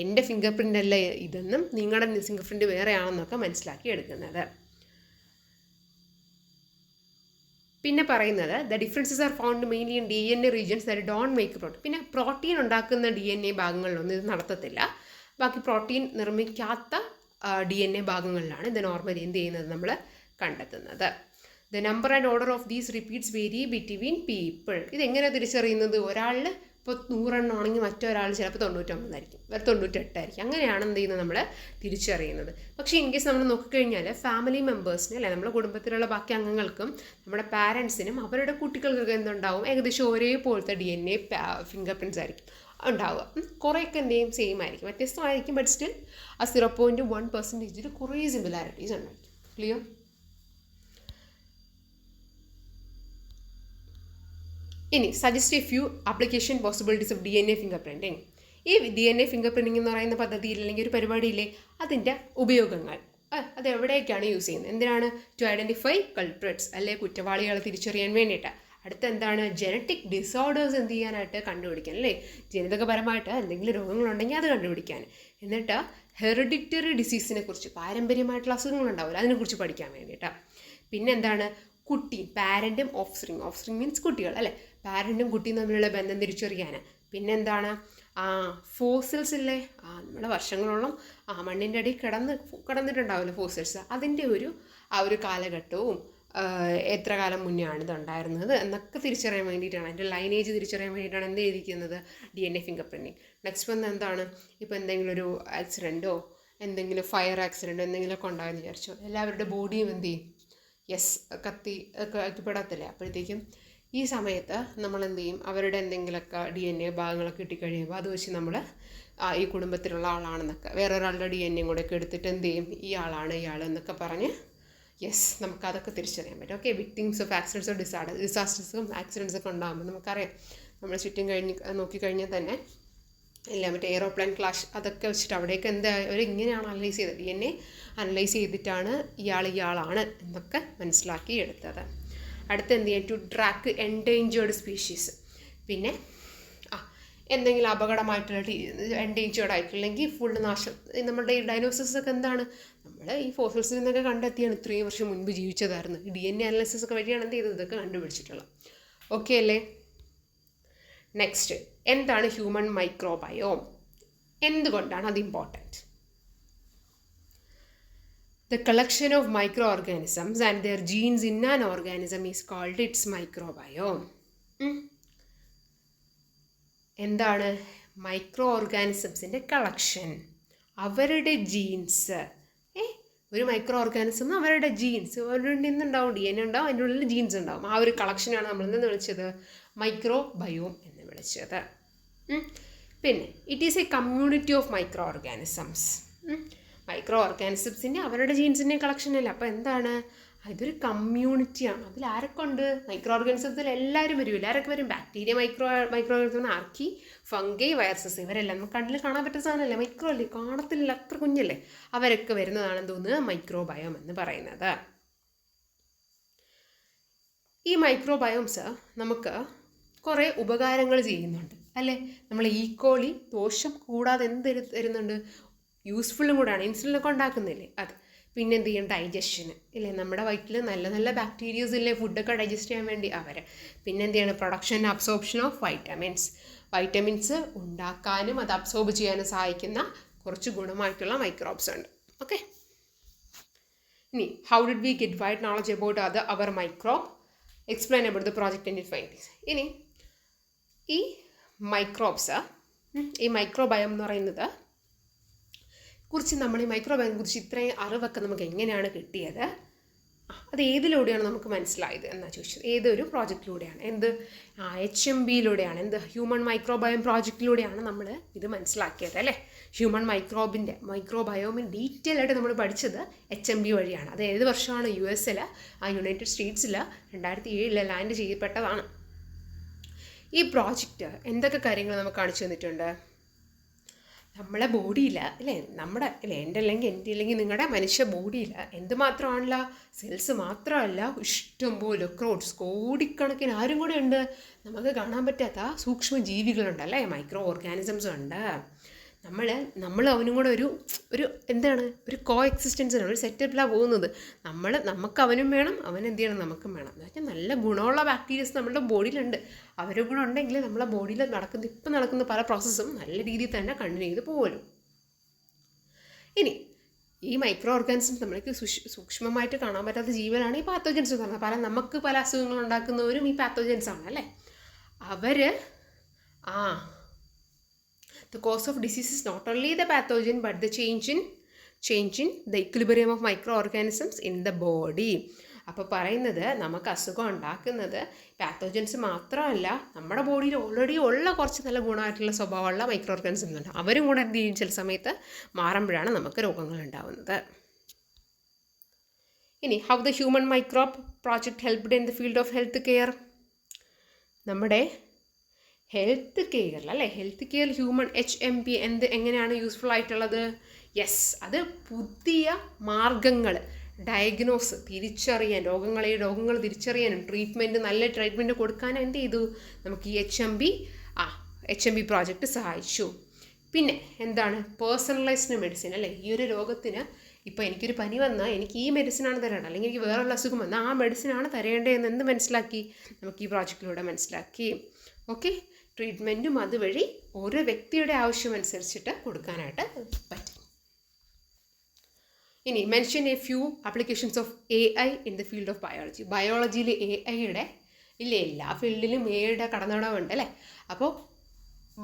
എൻ്റെ ഫിംഗർ പ്രിൻ്റ് അല്ല ഇതെന്നും നിങ്ങളുടെ ഫിംഗർ പ്രിൻ്റ് വേറെയാണെന്നൊക്കെ മനസ്സിലാക്കി എടുക്കുന്നത്. പിന്നെ പറയുന്നത് the differences are found mainly in DNA regions that don't make protein. പിന്നെ പ്രോട്ടീൻ ഉണ്ടാക്കുന്ന DNA ഭാഗങ്ങളിലൊന്നും ഇത് നടത്തത്തില്ല. ബാക്കി പ്രോട്ടീൻ നിർമ്മിക്കാത്ത DNA ഭാഗങ്ങളിലാണ് ഇത് നോർമലി എന്ത് ചെയ്യുന്നത്? നമ്മൾ കണ്ടെത്തുന്നത്. The number and order of these repeats vary between people. ഇതെങ്ങനെയാണ് തിരിച്ചറിയുന്നത്? ഒരാളിൽ ഇപ്പോൾ 100 ആണെങ്കിൽ മറ്റൊരാൾ ചിലപ്പോൾ 99 ആയിരിക്കും, 98 ആയിരിക്കും. അങ്ങനെയാണ് എന്ത് ചെയ്യുന്നത്? നമ്മൾ തിരിച്ചറിയുന്നത്. പക്ഷേ ഇൻ കേസ് നമ്മൾ നോക്കിക്കഴിഞ്ഞാൽ ഫാമിലി മെമ്പേഴ്സിന് അല്ലെ, നമ്മുടെ കുടുംബത്തിലുള്ള ബാക്കി അംഗങ്ങൾക്കും നമ്മുടെ പാരൻസിനും അവരുടെ കുട്ടികൾക്കൊക്കെ എന്തുണ്ടാവും? ഏകദേശം ഒരേപോലത്തെ DNA ഫിംഗർ പ്രിൻറ്റ്സ് ആയിരിക്കും ഉണ്ടാവുക. കുറേയൊക്കെ എന്തെയും സെയിം ആയിരിക്കും, വ്യത്യസ്തമായിരിക്കും. ബട്ട് സ്റ്റിൽ ആ 0.1% കുറേ സിമിലാരിറ്റീസ് ഉണ്ടായിരിക്കും. ക്ലിയർ? ഇനി suggest A few application possibilities of DNA finger printing. ഈ DNA ഫിംഗർ പ്രിൻറ്റിംഗ് എന്ന് പറയുന്ന പദ്ധതിയിൽ അല്ലെങ്കിൽ ഒരു പരിപാടിയിലെ അതിൻ്റെ ഉപയോഗങ്ങൾ, അത് എവിടേക്കാണ് യൂസ് ചെയ്യുന്നത്? എന്തിനാണ്? ടു ഐഡൻറ്റിഫൈ കൾപ്രിറ്റ്സ് അല്ലെ കുറ്റവാളികളെ തിരിച്ചറിയാൻ വേണ്ടിയിട്ട്. അടുത്ത എന്താണ്? ജനറ്റിക് ഡിസോർഡേഴ്സ് എന്ത് ചെയ്യാനായിട്ട്? കണ്ടുപിടിക്കാൻ അല്ലേ? ജനിതകപരമായിട്ട് എന്തെങ്കിലും രോഗങ്ങളുണ്ടെങ്കിൽ അത് കണ്ടുപിടിക്കാൻ. എന്നിട്ട് ഹെറിഡിറ്ററി ഡിസീസിനെ കുറിച്ച്, പാരമ്പര്യമായിട്ടുള്ള അസുഖങ്ങളുണ്ടാവില്ല, അതിനെക്കുറിച്ച് പഠിക്കാൻ വേണ്ടിയിട്ട്. പിന്നെ എന്താണ്? കുട്ടി, പാരൻറ്റും ഓഫ് മീൻസ് കുട്ടികൾ അല്ലേ, പാരൻറ്റും കുട്ടിയും തമ്മിലുള്ള ബന്ധം തിരിച്ചറിയാൻ. പിന്നെന്താണ്? ഫോസിൽസ് ഇല്ലേ, നമ്മുടെ വർഷങ്ങളോളം മണ്ണിൻ്റെ അടിയിൽ കിടന്നിട്ടുണ്ടാവില്ല ഫോസിൽസ്, അതിൻ്റെ ആ ഒരു കാലഘട്ടവും എത്ര കാലം മുന്നേ ആണ് ഇതുണ്ടായിരുന്നത് എന്നൊക്കെ തിരിച്ചറിയാൻ വേണ്ടിയിട്ടാണ്, അതിൻ്റെ ലൈനേജ് തിരിച്ചറിയാൻ വേണ്ടിയിട്ടാണ് എന്ത് ചെയ്തിരിക്കുന്നത്? DNA finger printing. നെക്സ്റ്റ് വന്ന് എന്താണ്? ഇപ്പോൾ എന്തെങ്കിലും ഒരു ആക്സിഡൻറ്റോ എന്തെങ്കിലും ഫയർ ആക്സിഡൻറ്റോ എന്തെങ്കിലുമൊക്കെ ഉണ്ടായെന്ന് വിചാരിച്ചോ, എല്ലാവരുടെ ബോഡിയും എന്ത് ചെയ്യും? കത്തിപ്പെടത്തില്ലേ? അപ്പോഴത്തേക്കും ഈ സമയത്ത് നമ്മൾ എന്ത് ചെയ്യും? അവരുടെ എന്തെങ്കിലുമൊക്കെ DNA ഭാഗങ്ങളൊക്കെ കിട്ടിക്കഴിയുമ്പോൾ അത് വെച്ച് നമ്മൾ ഈ കുടുംബത്തിലുള്ള ആളാണെന്നൊക്കെ വേറൊരാളുടെ DNA കൂടെ ഒക്കെ എടുത്തിട്ട് എന്ത് ചെയ്യും? ഈ ആളാണ് ഇയാൾ എന്നൊക്കെ പറഞ്ഞ് നമുക്കതൊക്കെ തിരിച്ചറിയാൻ പറ്റും. Okay. Victims of accidents of ഡിസാസ്റ്റേഴ്സും ആക്സിഡൻസൊക്കെ ഉണ്ടാകുമ്പോൾ നമുക്കറിയാം, നമ്മൾ ചുറ്റും നോക്കിക്കഴിഞ്ഞാൽ തന്നെ ഇല്ല മറ്റേ എയ്റോപ്ലെയിൻ ക്രാഷ് അതൊക്കെ വെച്ചിട്ട് അവിടെയൊക്കെ എന്താ ഇങ്ങനെയാണ് അനലൈസ് ചെയ്തത്, DNA അനലൈസ് ചെയ്തിട്ടാണ് ഇയാളാണ് എന്നൊക്കെ മനസ്സിലാക്കി എടുത്തത്. അടുത്ത് എന്ത് ചെയ്യാം? To track endangered species. പിന്നെ എന്തെങ്കിലും അപകടമായിട്ടുള്ള എൻഡേഞ്ചേർഡ് ആയിട്ടുണ്ടെങ്കിൽ ഫുള്ള് നാശം. നമ്മുടെ ഈ ഡൈനോസേഴ്സൊക്കെ എന്താണ്? നമ്മൾ ഈ ഫോസിൽസിൽ നിന്നൊക്കെ കണ്ടെത്തിയാണ്, ഇത്രയും വർഷം മുൻപ് ജീവിച്ചതായിരുന്നു. DNA അനാലിസിസ് ഒക്കെ വഴിയാണ് എന്ത് ചെയ്തത്? ഇതൊക്കെ കണ്ടുപിടിച്ചിട്ടുള്ളത്. ഓക്കെ അല്ലേ? നെക്സ്റ്റ്, എന്താണ് ഹ്യൂമൻ മൈക്രോബയോം? എന്തുകൊണ്ടാണ് അത് important? The collection of microorganisms and their genes in an organism is called its microbiome. എന്താണ് മൈക്രോ ഓർഗാനിസംസിൻ്റെ കളക്ഷൻ, അവരുടെ ജീൻസ്. ഒരു മൈക്രോ ഓർഗാനിസം അവരുടെ ജീൻസ്, അവരുടെ നിന്നുണ്ടാവും, DNA ഉണ്ടാവും, അതിൻ്റെ ഉള്ളിൽ ജീൻസ് ഉണ്ടാവും. ആ ഒരു കളക്ഷനാണ് നമ്മൾ നിന്ന് വിളിച്ചത് മൈക്രോ ബയോം എന്ന് വിളിച്ചത്. പിന്നെ it is a community of micro organisms. Micro ഓർഗാനിസംസിൻ്റെ അവരുടെ ജീൻസിൻ്റെ കളക്ഷൻ അല്ല. അപ്പോൾ എന്താണ്, ഇതൊരു കമ്മ്യൂണിറ്റിയാണ്. അതിൽ ആരൊക്കെ ഉണ്ട്? മൈക്രോ ഓർഗാനിസത്തിൽ എല്ലാവരും വരും. എല്ലാവരൊക്കെ വരും. Bacteria, micro organism, archaea, fungi, viruses, ഇവരെല്ലാം നമുക്ക് കണ്ണിൽ കാണാൻ പറ്റുന്ന സാധനമല്ലേ, മൈക്രോ അല്ലേ, കാണത്തില്ല, അത്ര കുഞ്ഞല്ലേ, അവരൊക്കെ വരുന്നതാണെന്ന് തോന്നുന്നത് മൈക്രോബയോം എന്ന് പറയുന്നത്. ഈ മൈക്രോബയോംസ് നമുക്ക് കുറേ ഉപകാരങ്ങൾ ചെയ്യുന്നുണ്ട് അല്ലേ. നമ്മൾ ഈക്കോളി ദോഷം കൂടാതെ എന്ത് തരുന്നുണ്ട്? യൂസ്ഫുള്ളും കൂടാണ്. ഇൻസുലിനൊക്കെ ഉണ്ടാക്കുന്നില്ലേ അത്. പിന്നെ എന്ത് ചെയ്യും? ഡൈജഷന് ഇല്ലേ, നമ്മുടെ വയറ്റിൽ നല്ല നല്ല ബാക്ടീരിയസ് ഇല്ലേ, ഫുഡൊക്കെ ഡൈജസ്റ്റ് ചെയ്യാൻ വേണ്ടി അവർ. പിന്നെ എന്ത് ചെയ്യണം? പ്രൊഡക്ഷൻ അബ്സോർപ്ഷൻ ഓഫ് വൈറ്റമിൻസ് ഉണ്ടാക്കാനും അത് അബ്സോർബ് ചെയ്യാനും സഹായിക്കുന്ന കുറച്ച് ഗുണമായിട്ടുള്ള മൈക്രോബ്സ് ഉണ്ട്. ഓക്കെ, ഇനി how did we get wide knowledge about our microbe? Explain about the project and it findings. ഇനി ഈ മൈക്രോബ്സ്, ഈ മൈക്രോബയോം എന്ന് പറയുന്നത് കുറിച്ച്, നമ്മൾ ഈ മൈക്രോബയോം കുറിച്ച് ഇത്രയും അറിവൊക്കെ നമുക്ക് എങ്ങനെയാണ് കിട്ടിയത്? അത് ഏതിലൂടെയാണ് നമുക്ക് മനസ്സിലായത് എന്നാണ് ചോദിച്ചത്. ഏതൊരു പ്രോജക്റ്റിലൂടെയാണ്? എന്ത്? HMBയിലൂടെയാണ്. എന്ത്? ഹ്യൂമൻ മൈക്രോബയോം പ്രോജക്റ്റിലൂടെയാണ് നമ്മൾ ഇത് മനസ്സിലാക്കിയത് അല്ലേ. ഹ്യൂമൻ മൈക്രോബയോമിൻ ഡീറ്റെയിൽ ആയിട്ട് നമ്മൾ പഠിച്ചത് HMB വഴിയാണ്. അത് ഏത് വർഷമാണ്? US യുണൈറ്റഡ് സ്റ്റേറ്റ്സിൽ 2007 ലാൻഡ് ചെയ്യപ്പെട്ടതാണ്. ഈ പ്രോജക്റ്റ് എന്തൊക്കെ കാര്യങ്ങൾ നമുക്ക് കാണിച്ചു തന്നിട്ടുണ്ട്? നമ്മളെ ബോഡിയിൽ അല്ലേ, നമ്മുടെ അല്ലേ, എൻ്റെ അല്ലെങ്കിൽ നിങ്ങളുടെ മനുഷ്യ ബോഡിയിൽ എന്തുമാത്രമാണല്ലോ, സെൽസ് മാത്രമല്ല, ഇഷ്ടംപോലെ ക്രോഡ്സ്, കോടിക്കണക്കിന് ആരും കൂടെ ഉണ്ട്, നമുക്ക് കാണാൻ പറ്റാത്ത സൂക്ഷ്മ ജീവികളുണ്ടല്ലേ, മൈക്രോ ഓർഗാനിസംസ് ഉണ്ട്. നമ്മൾ അവനും കൂടെ ഒരു എന്താണ്, ഒരു കോ എക്സിസ്റ്റൻസിനാണ്, ഒരു സെറ്റപ്പിലാണ് പോകുന്നത്. നമുക്ക് അവനും വേണം, അവൻ എന്ത് ചെയ്യണം, നമുക്കും വേണം. എന്ന് വെച്ചാൽ നല്ല ഗുണമുള്ള ബാക്ടീരിയസ് നമ്മുടെ ബോഡിയിലുണ്ട്. അവരും കൂടെ ഉണ്ടെങ്കിൽ നമ്മളെ ബോഡിയിൽ ഇപ്പം നടക്കുന്ന പല പ്രോസസ്സും നല്ല രീതിയിൽ തന്നെ കണ്ടിന്യൂ ചെയ്ത് പോകുമല്ലോ. ഇനി ഈ മൈക്രോ ഓർഗാനിസംസ് നമ്മൾക്ക് സൂക്ഷ്മമായിട്ട് കാണാൻ പറ്റാത്ത ജീവനാണ് ഈ പാത്തോജൻസ് എന്ന് പറഞ്ഞാൽ. നമുക്ക് പല അസുഖങ്ങൾ ഉണ്ടാക്കുന്നവരും ഈ പാത്തോജൻസ് ആണ് അല്ലേ. The cause of disease is not only the pathogen but the change in the equilibrium of microorganisms in the body. അപ്പോൾ പറയുന്നത് നമുക്ക് അസുഖം ഉണ്ടാക്കുന്നത് പാത്തോജൻസ് മാത്രമല്ല, നമ്മുടെ ബോഡിയിൽ ഓൾറെഡി ഉള്ള കുറച്ച് നല്ല ഗുണമായിട്ടുള്ള സ്വഭാവമുള്ള മൈക്രോ ഓർഗാനിസംസ് ഉണ്ട്. അവരും കൂടെ എന്ത് ചെയ്യും, ചില സമയത്ത് മാറുമ്പോഴാണ് നമുക്ക് രോഗങ്ങൾ ഉണ്ടാവുന്നത്. ഇനി how the human microbe project helped in the field of health care? നമ്മുടെ ഹെൽത്ത് കെയറിൽ അല്ലേ, ഹെൽത്ത് കെയർ ഹ്യൂമൻ HMB എങ്ങനെയാണ് യൂസ്ഫുൾ ആയിട്ടുള്ളത്? യെസ്, അത് പുതിയ മാർഗങ്ങൾ, ഡയഗ്നോസ്, തിരിച്ചറിയാൻ, രോഗങ്ങൾ തിരിച്ചറിയാനും നല്ല ട്രീറ്റ്മെൻറ്റ് കൊടുക്കാനും എന്ത് ചെയ്തു, നമുക്ക് ഈ HMB പ്രോജക്റ്റ് സഹായിച്ചു. പിന്നെ എന്താണ്? പേഴ്സണലൈസ്ഡ് മെഡിസിൻ അല്ലേ. ഈ ഒരു രോഗത്തിന് ഇപ്പോൾ എനിക്കൊരു പനി വന്നാൽ എനിക്ക് ഈ മെഡിസിനാണ് തരേണ്ടത്, അല്ലെങ്കിൽ എനിക്ക് വേറെയുള്ള അസുഖം വന്നാൽ ആ മെഡിസിനാണ് തരേണ്ടതെന്ന് എന്ത് മനസ്സിലാക്കി, നമുക്ക് ഈ പ്രോജക്റ്റിലൂടെ മനസ്സിലാക്കി. ഓക്കെ, ട്രീറ്റ്മെൻറ്റും അതുവഴി ഓരോ വ്യക്തിയുടെ ആവശ്യമനുസരിച്ചിട്ട് കൊടുക്കാനായിട്ട് പറ്റും. ഇനി mention a few applications of AI in the field of biology. ബയോളജിയിൽ AIയുടെ ഇല്ലേ, എല്ലാ ഫീൽഡിലും AIയുടെ കടന്നുവരവുണ്ട് അല്ലേ. അപ്പോൾ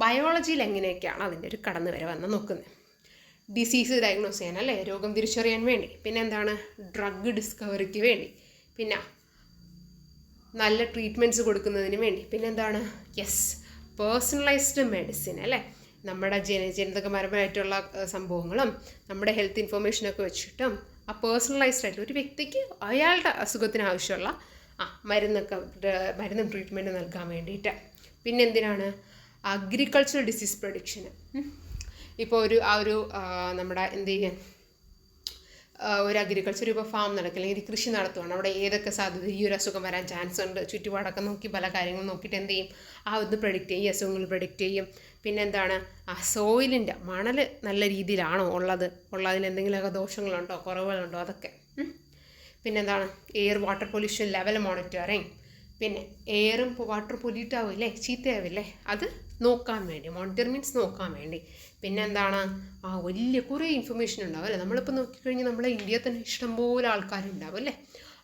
ബയോളജിയിൽ എങ്ങനെയൊക്കെയാണ് അതിൻ്റെ ഒരു കടന്നുവരവെന്ന് നോക്കുന്നത്? ഡിസീസ് ഡയഗ്നോസ് ചെയ്യാൻ അല്ലേ, രോഗം തിരിച്ചറിയാൻ വേണ്ടി. പിന്നെ എന്താണ്? ഡ്രഗ് ഡിസ്കവറിക്ക് വേണ്ടി. പിന്നെ നല്ല ട്രീറ്റ്മെൻറ്റ്സ് കൊടുക്കുന്നതിന് വേണ്ടി. പിന്നെന്താണ്? യെസ്, പേഴ്സണലൈസ്ഡ് മെഡിസിൻ അല്ലേ. നമ്മുടെ ജനിതകപരമായിട്ടുള്ള സംഭവങ്ങളും നമ്മുടെ ഹെൽത്ത് ഇൻഫർമേഷനൊക്കെ വെച്ചിട്ടും ആ പേഴ്സണലൈസ്ഡ് ആയിട്ട് ഒരു വ്യക്തിക്ക് അയാളുടെ അസുഖത്തിന് ആവശ്യമുള്ള മരുന്നും ട്രീറ്റ്മെൻറ്റ് നൽകാൻ വേണ്ടിയിട്ട്. പിന്നെ എന്തിനാണ്? അഗ്രികൾച്ചറൽ ഡിസീസ് പ്രൊഡിക്ഷന്. ഇപ്പോൾ നമ്മുടെ എന്ത് ചെയ്യാൻ, ഒരു അഗ്രികൾച്ചർ ഇപ്പോൾ ഫാം നടക്കുക അല്ലെങ്കിൽ കൃഷി നടത്തുകയാണ്, അവിടെ ഏതൊക്കെ സാധ്യത ഈ ഒരു അസുഖം വരാൻ ചാൻസ് ഉണ്ട്, ചുറ്റുപാടൊക്കെ നോക്കി പല കാര്യങ്ങളും നോക്കിയിട്ട് എന്ത് ചെയ്യും, ഒന്ന് പ്രഡിക്റ്റ് ചെയ്യും, ഈ അസുഖങ്ങൾ പ്രഡിക്റ്റ് ചെയ്യും. പിന്നെ എന്താണ്? സോയിലിൻ്റെ മണൽ നല്ല രീതിയിലാണോ ഉള്ളതിൽ എന്തെങ്കിലുമൊക്കെ ദോഷങ്ങളുണ്ടോ, കുറവുകളുണ്ടോ, അതൊക്കെ. പിന്നെന്താണ്? Air water pollution level monitoring. പിന്നെ എയറും വാട്ടർ പൊല്യൂട്ട് ആവില്ലേ, ചീത്തയാവില്ലേ, അത് നോക്കാൻ വേണ്ടി, മോണിറ്റർ മീൻസ് നോക്കാൻ വേണ്ടി. പിന്നെ എന്താണ്, വലിയ കുറേ ഇൻഫർമേഷൻ ഉണ്ടാവും അല്ലേ. നമ്മളിപ്പോൾ നോക്കിക്കഴിഞ്ഞാൽ നമ്മളെ ഇന്ത്യയിൽ തന്നെ ഇഷ്ടംപോലെ ആൾക്കാരുണ്ടാവും അല്ലേ.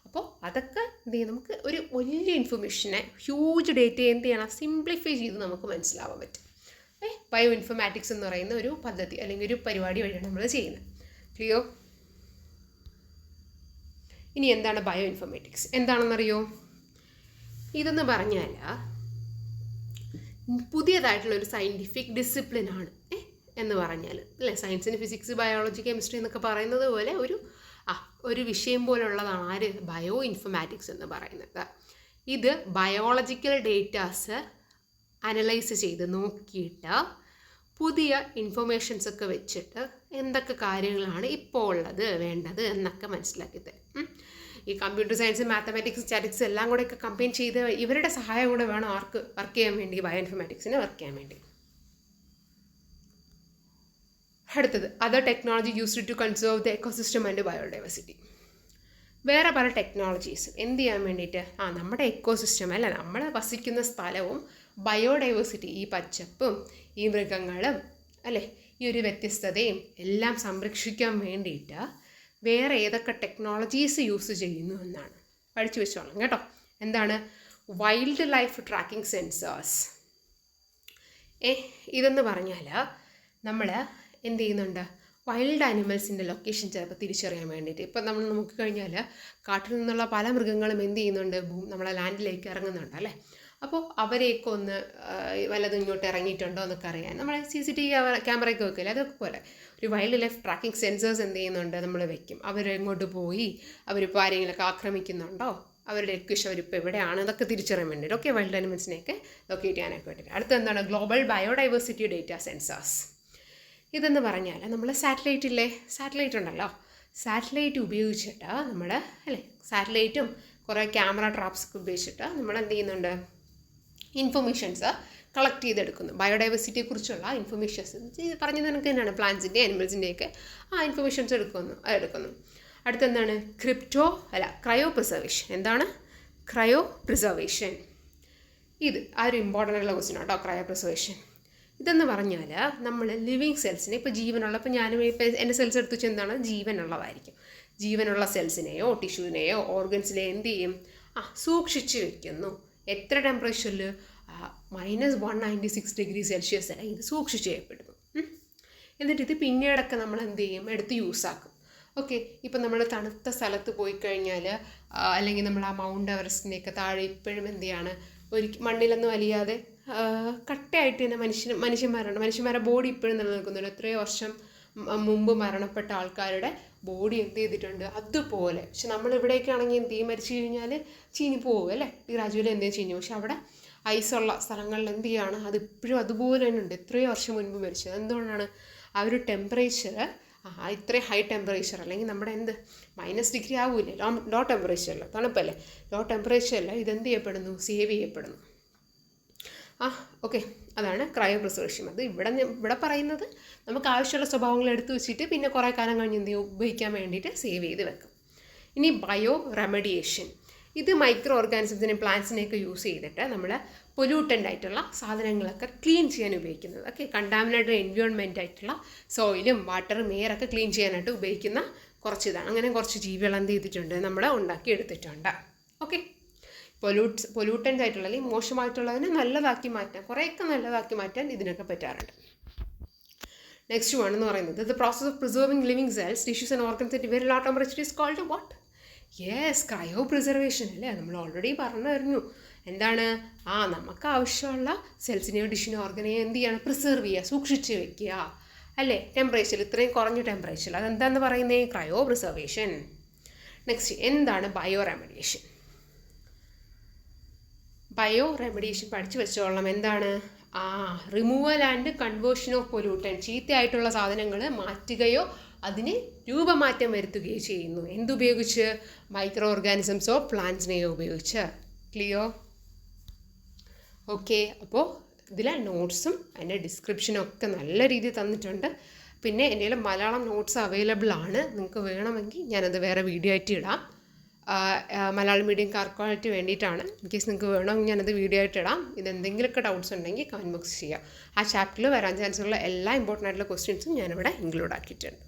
അപ്പോൾ അതൊക്കെ എന്ത് ചെയ്യും, നമുക്ക് ഒരു വലിയ ഇൻഫർമേഷനെ, ഹ്യൂജ് ഡേറ്റയെ എന്ത് ചെയ്യണം, സിംപ്ലിഫൈ ചെയ്ത് നമുക്ക് മനസ്സിലാവാൻ പറ്റും. ബയോ ഇൻഫർമാറ്റിക്സ് എന്ന് പറയുന്ന ഒരു പദ്ധതി അല്ലെങ്കിൽ ഒരു പരിപാടി വഴിയാണ് നമ്മൾ ചെയ്യുന്നത്. ക്ലിയർ? ഇനി എന്താണ് ബയോ ഇൻഫർമാറ്റിക്സ്, എന്താണെന്നറിയോ? ഇതെന്ന് പറഞ്ഞാൽ പുതിയതായിട്ടുള്ളൊരു സയൻറ്റിഫിക് ഡിസിപ്ലിനാണ് എന്ന് പറഞ്ഞാൽ അല്ലേ. സയൻസിന് ഫിസിക്സ്, ബയോളജി, കെമിസ്ട്രി എന്നൊക്കെ പറയുന്നത് പോലെ ഒരു വിഷയം പോലുള്ളതാണ് ആര്, ബയോ ഇൻഫർമാറ്റിക്സ് എന്ന് പറയുന്നത്. ഇത് ബയോളജിക്കൽ ഡേറ്റാസ് അനലൈസ് ചെയ്ത് നോക്കിയിട്ട് പുതിയ ഇൻഫർമേഷൻസൊക്കെ വെച്ചിട്ട് എന്തൊക്കെ കാര്യങ്ങളാണ് ഇപ്പോൾ ഉള്ളത്, വേണ്ടത് എന്നൊക്കെ മനസ്സിലാക്കി തരും. ഈ കമ്പ്യൂട്ടർ സയൻസ്, മാത്തമാറ്റിക്സ്, സ്റ്റാറ്റിക്സ് എല്ലാം കൂടെയൊക്കെ കമ്പൈൻ ചെയ്ത് ഇവരുടെ സഹായം കൂടെ വേണം ആർക്ക് വർക്ക് ചെയ്യാൻ വേണ്ടി, ബയോ ഇൻഫർമാറ്റിക്സിന് വർക്ക് ചെയ്യാൻ വേണ്ടി. അടുത്തത് other technology used to conserve the ecosystem and biodiversity. വേറെ പല ടെക്നോളജീസും എന്ത് ചെയ്യാൻ വേണ്ടിയിട്ട്, നമ്മുടെ എക്കോസിസ്റ്റം അല്ല, നമ്മൾ വസിക്കുന്ന സ്ഥലവും ബയോഡൈവേഴ്സിറ്റി, ഈ പച്ചപ്പും ഈ മൃഗങ്ങളും അല്ലേ, ഈ ഒരു വ്യത്യസ്തതയും എല്ലാം സംരക്ഷിക്കാൻ വേണ്ടിയിട്ട് വേറെ ഏതൊക്കെ ടെക്നോളജീസ് യൂസ് ചെയ്യുന്നു എന്നാണ്. പഠിച്ചു വെച്ചോളാം കേട്ടോ. എന്താണ് വൈൽഡ് ലൈഫ് ട്രാക്കിംഗ് സെൻസേഴ്സ്? ഇതെന്ന് പറഞ്ഞാൽ നമ്മൾ എന്ത് ചെയ്യുന്നുണ്ട്, വൈൽഡ് ആനിമൽസിൻ്റെ ലൊക്കേഷൻ ചിലപ്പോൾ തിരിച്ചറിയാൻ വേണ്ടിയിട്ട്. ഇപ്പം നമ്മൾ നോക്കിക്കഴിഞ്ഞാൽ കാട്ടിൽ നിന്നുള്ള പല മൃഗങ്ങളും എന്ത് ചെയ്യുന്നുണ്ട്, നമ്മളെ ലാൻഡിലേക്ക് ഇറങ്ങുന്നുണ്ട് അല്ലേ. അപ്പോൾ അവരെയൊക്കെ ഒന്ന് വല്ലതും ഇങ്ങോട്ട് ഇറങ്ങിയിട്ടുണ്ടോ എന്നൊക്കെ അറിയാൻ നമ്മൾ CCTV ക്യാമറയൊക്കെ വെക്കില്ല, അതൊക്കെ പോലെ ഒരു വൈൽഡ് ലൈഫ് ട്രാക്കിംഗ് സെൻസേഴ്സ് എന്ത് ചെയ്യുന്നുണ്ട്, നമ്മൾ വെക്കും. അവരെങ്ങോട്ട് പോയി, അവരിപ്പോൾ ആരെങ്കിലുമൊക്കെ ആക്രമിക്കുന്നുണ്ടോ, അവരുടെ ലൊക്കേഷൻ അവരിപ്പോൾ എവിടെയാണ്, അതൊക്കെ തിരിച്ചറിയാൻ വേണ്ടിയിട്ട്. ഓക്കെ, വൈൽഡ് ആനിമൽസിനെയൊക്കെ ലൊക്കേറ്റ് ചെയ്യാനൊക്കെ വേണ്ടിയിട്ട്. അടുത്ത എന്താണ് ഗ്ലോബൽ ബയോഡൈവേഴ്സിറ്റി ഡേറ്റ സെൻസേഴ്സ്. ഇതെന്ന് പറഞ്ഞാൽ നമ്മൾ സാറ്റലൈറ്റ് ഉണ്ടല്ലോ, സാറ്റലൈറ്റ് ഉപയോഗിച്ചിട്ട് നമ്മൾ അല്ലേ, സാറ്റലൈറ്റും കുറേ ക്യാമറ ട്രാപ്സൊക്കെ ഉപയോഗിച്ചിട്ട് നമ്മൾ എന്ത് ചെയ്യുന്നുണ്ട്, ഇൻഫർമേഷൻസ് കളക്ട് ചെയ്തെടുക്കുന്നു. ബയോഡൈവേഴ്സിറ്റിയെ കുറിച്ചുള്ള ഇൻഫർമേഷൻസ് പറഞ്ഞത് എനിക്ക് തന്നെയാണ്, പ്ലാന്റ്സിൻ്റെ ആനിമൽസിൻ്റെയൊക്കെ ഇൻഫർമേഷൻസ് എടുക്കുന്നു. അടുത്തെന്താണ് ക്രയോ പ്രിസർവേഷൻ. എന്താണ് ക്രയോ പ്രിസർവേഷൻ? ഇത് ഒരു ഇമ്പോർട്ടൻ്റ് ആയിട്ടുള്ള ക്വസ്റ്റ്യൻ കേട്ടോ, ക്രയോ പ്രിസർവേഷൻ. ഇതെന്ന് പറഞ്ഞാൽ നമ്മൾ ലിവിങ് സെൽസിനെ, ഇപ്പോൾ ജീവനുള്ള, ഇപ്പോൾ ഞാനും ഇപ്പോൾ എൻ്റെ സെൽസ് എടുത്ത് വെച്ചാൽ എന്താണ്, ജീവനുള്ളതായിരിക്കും. ജീവനുള്ള സെൽസിനെയോ ടിഷ്യൂവിനെയോ ഓർഗൻസിനെയോ എന്ത് ചെയ്യും, സൂക്ഷിച്ച് വെക്കുന്നു. എത്ര ടെമ്പറേച്ചറിൽ? -196 വരെ ഇത് സൂക്ഷിച്ച് ചെയ്യപ്പെടുന്നു. എന്നിട്ട് ഇത് പിന്നീടൊക്കെ നമ്മൾ എന്ത് ചെയ്യും, എടുത്ത് യൂസാക്കും. ഓക്കെ, ഇപ്പം നമ്മൾ തണുത്ത സ്ഥലത്ത് പോയി കഴിഞ്ഞാൽ, അല്ലെങ്കിൽ നമ്മൾ മൗണ്ട് എവറസ്റ്റിൻ്റെയൊക്കെ താഴെ ഇപ്പോഴും എന്ത് ചെയ്യാണ്, മണ്ണിലൊന്നും അലിയാതെ കട്ടയായിട്ട് തന്നെ മനുഷ്യന്മാരുടെ ബോഡി ഇപ്പോഴും നിലനിൽക്കുന്നുണ്ട്. എത്രയോ വർഷം മുമ്പ് മരണപ്പെട്ട ആൾക്കാരുടെ ബോഡി എന്ത് ചെയ്തിട്ടുണ്ട് അതുപോലെ. പക്ഷെ നമ്മളിവിടേക്ക് ആണെങ്കിൽ എന്ത് ചെയ്യും, മരിച്ചു കഴിഞ്ഞാൽ ചീഞ്ഞ് പോകും അല്ലേ, ഗ്രാജുവലി എന്തെങ്കിലും ചീഞ്ഞു. പക്ഷെ അവിടെ ഐസുള്ള സ്ഥലങ്ങളിൽ എന്ത് ചെയ്യുകയാണ്, അതിപ്പോഴും അതുപോലെ തന്നെ ഉണ്ട്, എത്രയോ വർഷം മുൻപ് മരിച്ചത്. എന്തുകൊണ്ടാണ്? ആ ഒരു ടെമ്പറേച്ചർ, ഇത്രയും ഹൈ ടെമ്പറേച്ചർ, അല്ലെങ്കിൽ നമ്മുടെ -डिग्री ആവൂലേ, ലോ ടെമ്പറേച്ചറിൽ, തണുപ്പല്ലേ, ലോ ടെമ്പറേച്ചറിൽ ഇതെന്ത് ചെയ്യപ്പെടുന്നു, സേവ് ചെയ്യപ്പെടുന്നു. ഓക്കെ, അതാണ് ക്രയോ പ്രിസർവേഷൻ. അത് ഇവിടെ പറയുന്നത് നമുക്ക് ആവശ്യമുള്ള സ്വഭാവങ്ങൾ എടുത്തു വെച്ചിട്ട് പിന്നെ കുറേ കാലം കഴിഞ്ഞ് എന്ത് ചെയ്യും, ഉപയോഗിക്കാൻ വേണ്ടിയിട്ട് സേവ് ചെയ്ത് വെക്കും. ഇനി ബയോ റെമഡിയേഷൻ. ഇത് മൈക്രോ ഓർഗാനിസത്തിനെയും പ്ലാന്റ്സിനെയൊക്കെ യൂസ് ചെയ്തിട്ട് നമ്മൾ പൊല്യൂട്ടൻ്റ് ആയിട്ടുള്ള സാധനങ്ങളൊക്കെ ക്ലീൻ ചെയ്യാൻ ഉപയോഗിക്കുന്നത്. ഓക്കെ, കണ്ടാമിനേറ്റഡ് എൻവയോൺമെൻ്റ് ആയിട്ടുള്ള സോയിലും വാട്ടറും എയറൊക്കെ ക്ലീൻ ചെയ്യാനായിട്ട് ഉപയോഗിക്കുന്ന ഇതാണ്. അങ്ങനെ കുറച്ച് ജീവികൾ എന്ത് ചെയ്തിട്ടുണ്ട്, നമ്മൾ ഉണ്ടാക്കി എടുത്തിട്ടുണ്ട്. ഓക്കെ, പൊല്യൂട്ടൻ്റ് ആയിട്ടുള്ള അല്ലെങ്കിൽ മോശമായിട്ടുള്ളതിനെ നല്ലതാക്കി മാറ്റാൻ, കുറേയൊക്കെ നല്ലതാക്കി മാറ്റാൻ ഇതിനൊക്കെ പറ്റാറുണ്ട്. നെക്സ്റ്റ് വൺ എന്ന് പറയുന്നത് the process of preserving living cells, tissues and organs at very low temperature is called what? Yes, cryopreservation അല്ലേ. നമ്മൾ ഓൾറെഡി പറഞ്ഞു. എന്താണ്, നമുക്ക് ആവശ്യമുള്ള സെൽസിനെയോ ടിഷ്യൂനെയോ ഓർഗനെയോ എന്ത് ചെയ്യണം, പ്രിസർവ് ചെയ്യുക, സൂക്ഷിച്ച് വെക്കുക അല്ലേ, ടെമ്പറേച്ചർ ഇത്രയും കുറഞ്ഞ ടെമ്പറേച്ചർ. അതെന്താണെന്ന് പറയുന്നത്, ക്രയോ പ്രിസർവേഷൻ. നെക്സ്റ്റ് എന്താണ് ബയോ റെമഡിയേഷൻ? ബയോ റെമഡിയേഷൻ പഠിച്ചു വെച്ചോളാം. എന്താണ്? Removal and conversion of pollutant. ചീത്തയായിട്ടുള്ള സാധനങ്ങൾ മാറ്റുകയോ അതിന് രൂപമാറ്റം വരുത്തുകയോ ചെയ്യുന്നു. എന്തുപയോഗിച്ച്? മൈക്രോ ഓർഗാനിസംസോ പ്ലാന്റ്സിനെയോ ഉപയോഗിച്ച്. ക്ലിയർ? ഓക്കെ, അപ്പോൾ ഇതിലെ നോട്ട്സും അതിൻ്റെ ഡിസ്ക്രിപ്ഷനും ഒക്കെ നല്ല രീതിയിൽ തന്നിട്ടുണ്ട്. പിന്നെ എൻ്റെ മലയാളം നോട്ട്സ് അവൈലബിൾ ആണ്, നിങ്ങൾക്ക് വേണമെങ്കിൽ ഞാനത് വേറെ വീഡിയോ ആയിട്ട് ഇടാം. മലയാളം മീഡിയംകാർക്കായിട്ട് വേണ്ടിയിട്ടാണ്. ഇൻ കേസ് നിങ്ങൾക്ക് വേണമെങ്കിൽ ഞാനത് വീഡിയോ ആയിട്ട് ഇടാം. ഇതെന്തെങ്കിലുമൊക്കെ ഡൗട്ട്സ് ഉണ്ടെങ്കിൽ കമൻറ്റ് ബോക്സ് ചെയ്യുക. ആ ചാപ്റ്ററിൽ വരാൻ ചാൻസുള്ള എല്ലാ ഇമ്പോർട്ടൻ്റ് ആയിട്ടുള്ള ക്വസ്റ്റ്യൻസും ഞാനിവിടെ ഇൻക്ലൂഡ് ആക്കിയിട്ടുണ്ട്.